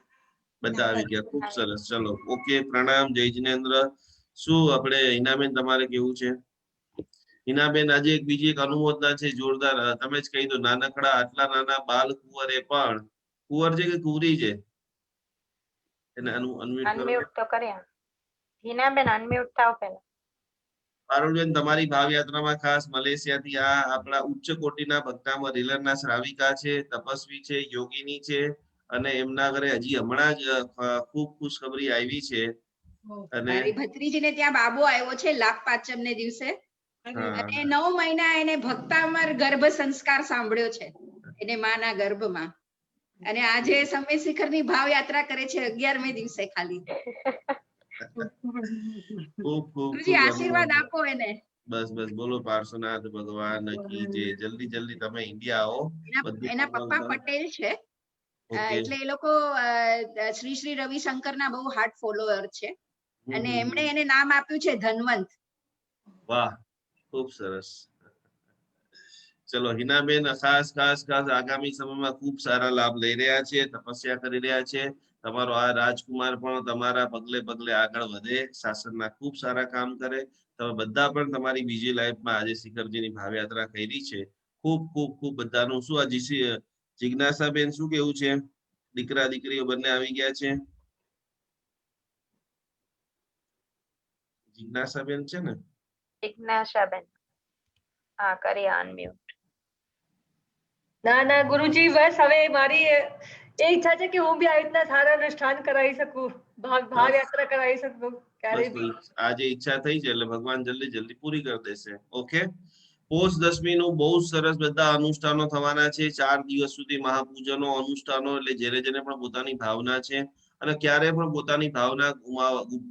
બધા આવી ગયા. ખૂબ સરસ. ચલો ઓકે, પ્રણામ જય જિનેન્દ્ર. શું આપણે હિનાબેન તમારે કેવું છે? હિનાબેન આજે એક બીજી એક અનુમોદના છે જોરદાર. તમે જ કહી દો. નાનકડા આટલા નાના બાલ કુંવરે પણ, કુંવર છે કે કુંવરી છે? એને અનમ્યુટ તો કર્યા. હિનાબેન અનમ્યુટ થાવ પહેલા. પારુલબેન તમારી ભાવયાત્રામાં ખાસ મલેશિયાથી આ આપણા ઉચ્ચ કોટીના ભક્તામાં રીલરના શ્રાવિકા છે, તપસ્વી છે, યોગીની છે અને એમના ઘરે હજી હમણાં જ ખૂબ ખુશખબરી આવી છે અને મારી ભત્રીજીને ત્યાં બાબો આવ્યો છે લાખ પાંચમ ને દિવસે અને 9 મહિના એને ભક્તામર ગર્ભ સંસ્કાર સાંભળ્યો છે એને માના ગર્ભમાં અને આજે સમય શિખરની ભાવયાત્રા કરે છે 11મે દિવસે ખાલી. ખૂબ ખૂબ આશીર્વાદ આપો એને. બસ બસ બોલો પાર્શ્વનાથ ભગવાન કી જય. જલ્દી જલ્દી તમે ઇન્ડિયા આવો. એના પપ્પા પટેલ છે એટલે એ લોકો શ્રી શ્રી રવિશંકરના બહુ હાર્ડ ફોલોઅર છે અને એમણે એને નામ આપ્યું છે ધનવંત. વાહ, ખૂબ સરસ. ચલો હિનાબેન ખાસ ખાસ ખાસ આગામી સમયમાં ખૂબ સારા લાભ લઈ રહ્યા છે, તપસ્યા કરી રહ્યા છે. તમારો આ રાજકુમાર પણ તમારા પગલે પગલે આગળ વધે, શાસનના ખૂબ સારા કામ કરે. તમે બધા પણ તમારી બીજી લાઈફમાં આજે શિખરજીની ભાવયાત્રા કરી છે. ખૂબ ખૂબ ખૂબ બધાનું શું આ જિજ્ઞાસાબેન શું કેવું છે? દીકરા દીકરીઓ બંને આવી ગયા છે? જિજ્ઞાસાબેન છે ને? જિજ્ઞાસાબેન હા કરી અનમ્યુટ. ના ના ગુરુજી, બસ હવે મારી એ ઈચ્છા છે કે હું બી આવી રીતના સારા અનુષ્ઠાન કરાવી શકું, ભાવયાત્રા કરાવી શકું ક્યારે બી. આજે ઈચ્છા થઈ છે એટલે ભગવાન જલ્દી જલ્દી પૂરી કરી દેશે. ઓકે, પોષ 10મી નું બહુ સરસ બધા અનુષ્ઠાનો થવાના છે. 4 દિવસ સુધી મહાપૂજનો અનુષ્ઠાનો, એટલે જેને જેને પણ પોતાની ભાવના છે અને ક્યારે પણ પોતાની ભાવના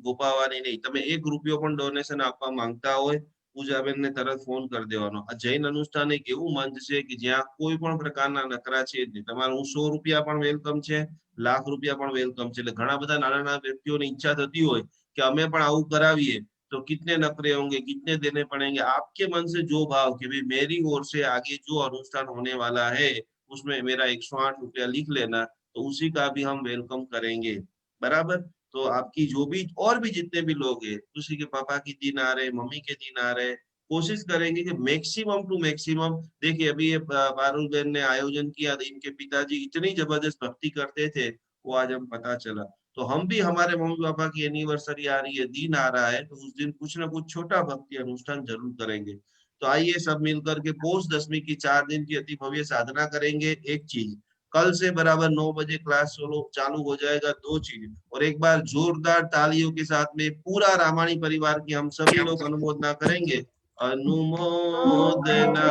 ગોપાવવાની નહીં. તમે 1 રૂપિયો પણ ડોનેશન આપવા માંગતા હોય પૂજાબેનને તરત ફોન કરી દેવાનો. આ જૈન અનુષ્ઠાન એક એવું મંચ છે કે જ્યાં કોઈ પણ પ્રકારના નકરા છે જ નહીં. તમારું 100 રૂપિયા પણ વેલકમ છે, લાખ રૂપિયા પણ વેલકમ છે. એટલે ઘણા બધા નાના નાના વ્યક્તિઓની ઈચ્છા થતી હોય कि हमें पण आવું કરાવીએ तो कितने नखरे होंगे, कितने देने पड़ेंगे. आपके मन से जो भाव कि भाई मेरी ओर से आगे जो अनुष्ठान होने वाला है उसमें मेरा 108 रुपया लिख लेना, तो उसी का भी हम वेलकम करेंगे. बराबर. तो आपकी जो भी और भी जितने भी लोग हैं, उसी के पापा के दिन आ रहे, मम्मी के दिन आ रहे, कोशिश करेंगे कि मैक्सिमम टू मैक्सिमम. देखिए अभी ये पारुल बहन ने आयोजन किया, इनके पिताजी इतनी जबरदस्त भक्ति करते थे, वो आज हम पता चला. तो हम भी हमारे मम्मी पापा की एनिवर्सरी आ रही है, दिन आ रहा है, तो उस दिन कुछ ना कुछ छोटा भक्ति अनुष्ठान जरूर करेंगे. तो आइए सब मिलकर के पोष 10वीं की 4 दिन की अति भव्य साधना करेंगे. एक चीज, कल से बराबर 9 बजे क्लास चालू हो जाएगा. 2 चीज, और एक बार जोरदार तालियों के साथ में पूरा रामायणी परिवार की हम सभी लोग अनुमोदना करेंगे. अनुमोदना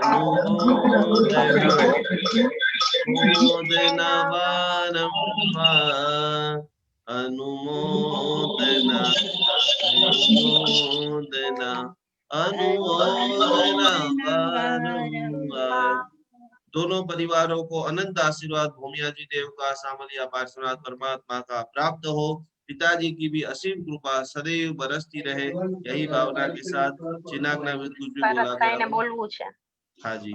अनुमोदना मोदना बारंबार, अनुमोदना अनुमोदना अनुमोदना बारंबार. दोनों परिवारों को अनंत आशीर्वाद भूमिया जी देव का, सामलिया पार्श्वनाथ परमात्मा का प्राप्त हो। पिताजी की भी असीम कृपा सदैव बरसती रहे, यही भावना के साथ चिनागना विद्युत भी बोला गया। हाँ जी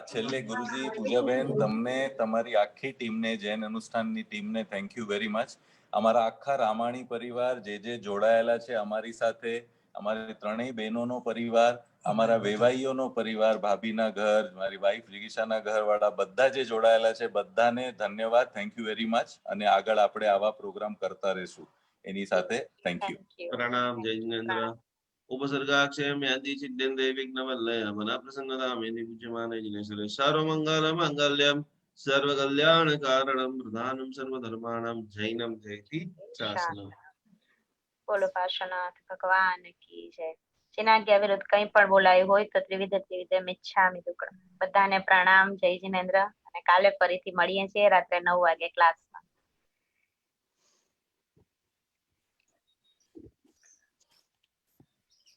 છેલ્લે ગુરુજી, પૂજાબેન, તમને તમારી આખી ટીમને, જૈન અનુષ્ઠાનની ટીમને થેન્ક યુ વેરી મચ. અમારા આખા રામાણી પરિવાર જે જોડાયેલા છે અમારી સાથે, અમારી ત્રણેય બહેનોનો પરિવાર, અમારા વેવાઈઓનો પરિવાર, ભાભીના ઘર, મારી વાઈફ જિગીશાના ઘરવાળા, બધા જે જોડાયેલા છે બધાને ધન્યવાદ, થેન્ક યુ વેરી મચ. અને આગળ આપણે આવા પ્રોગ્રામ કરતા રહીશું. એની સાથે થેન્ક યુ. प्रणाम जय जिनेन्द्र. उपसर्गाक्षयम यादि चिद्यं विघ्नवल्लय मना प्रसन्नता मेनि पूज्यमाने जिनेश्वरे सर्वमंगल मंगल्यम सर्वकल्याण कारणम प्रधानम सर्वधर्माणां जैनम जयति शासनम. બોલો પાર્શ્વનાથ ભગવાન કી જય. જેનાજ્ઞા વિરુદ્ધ કંઈ પણ બોલાયું હોય તો ત્રિવિધ મિચ્છામિ દુક્કડમ. બધાને પ્રણામ, જય જિનેન્દ્ર. અને કાલે ફરીથી મળીએ છીએ રાત્રે 9 વાગે ક્લાસમાં.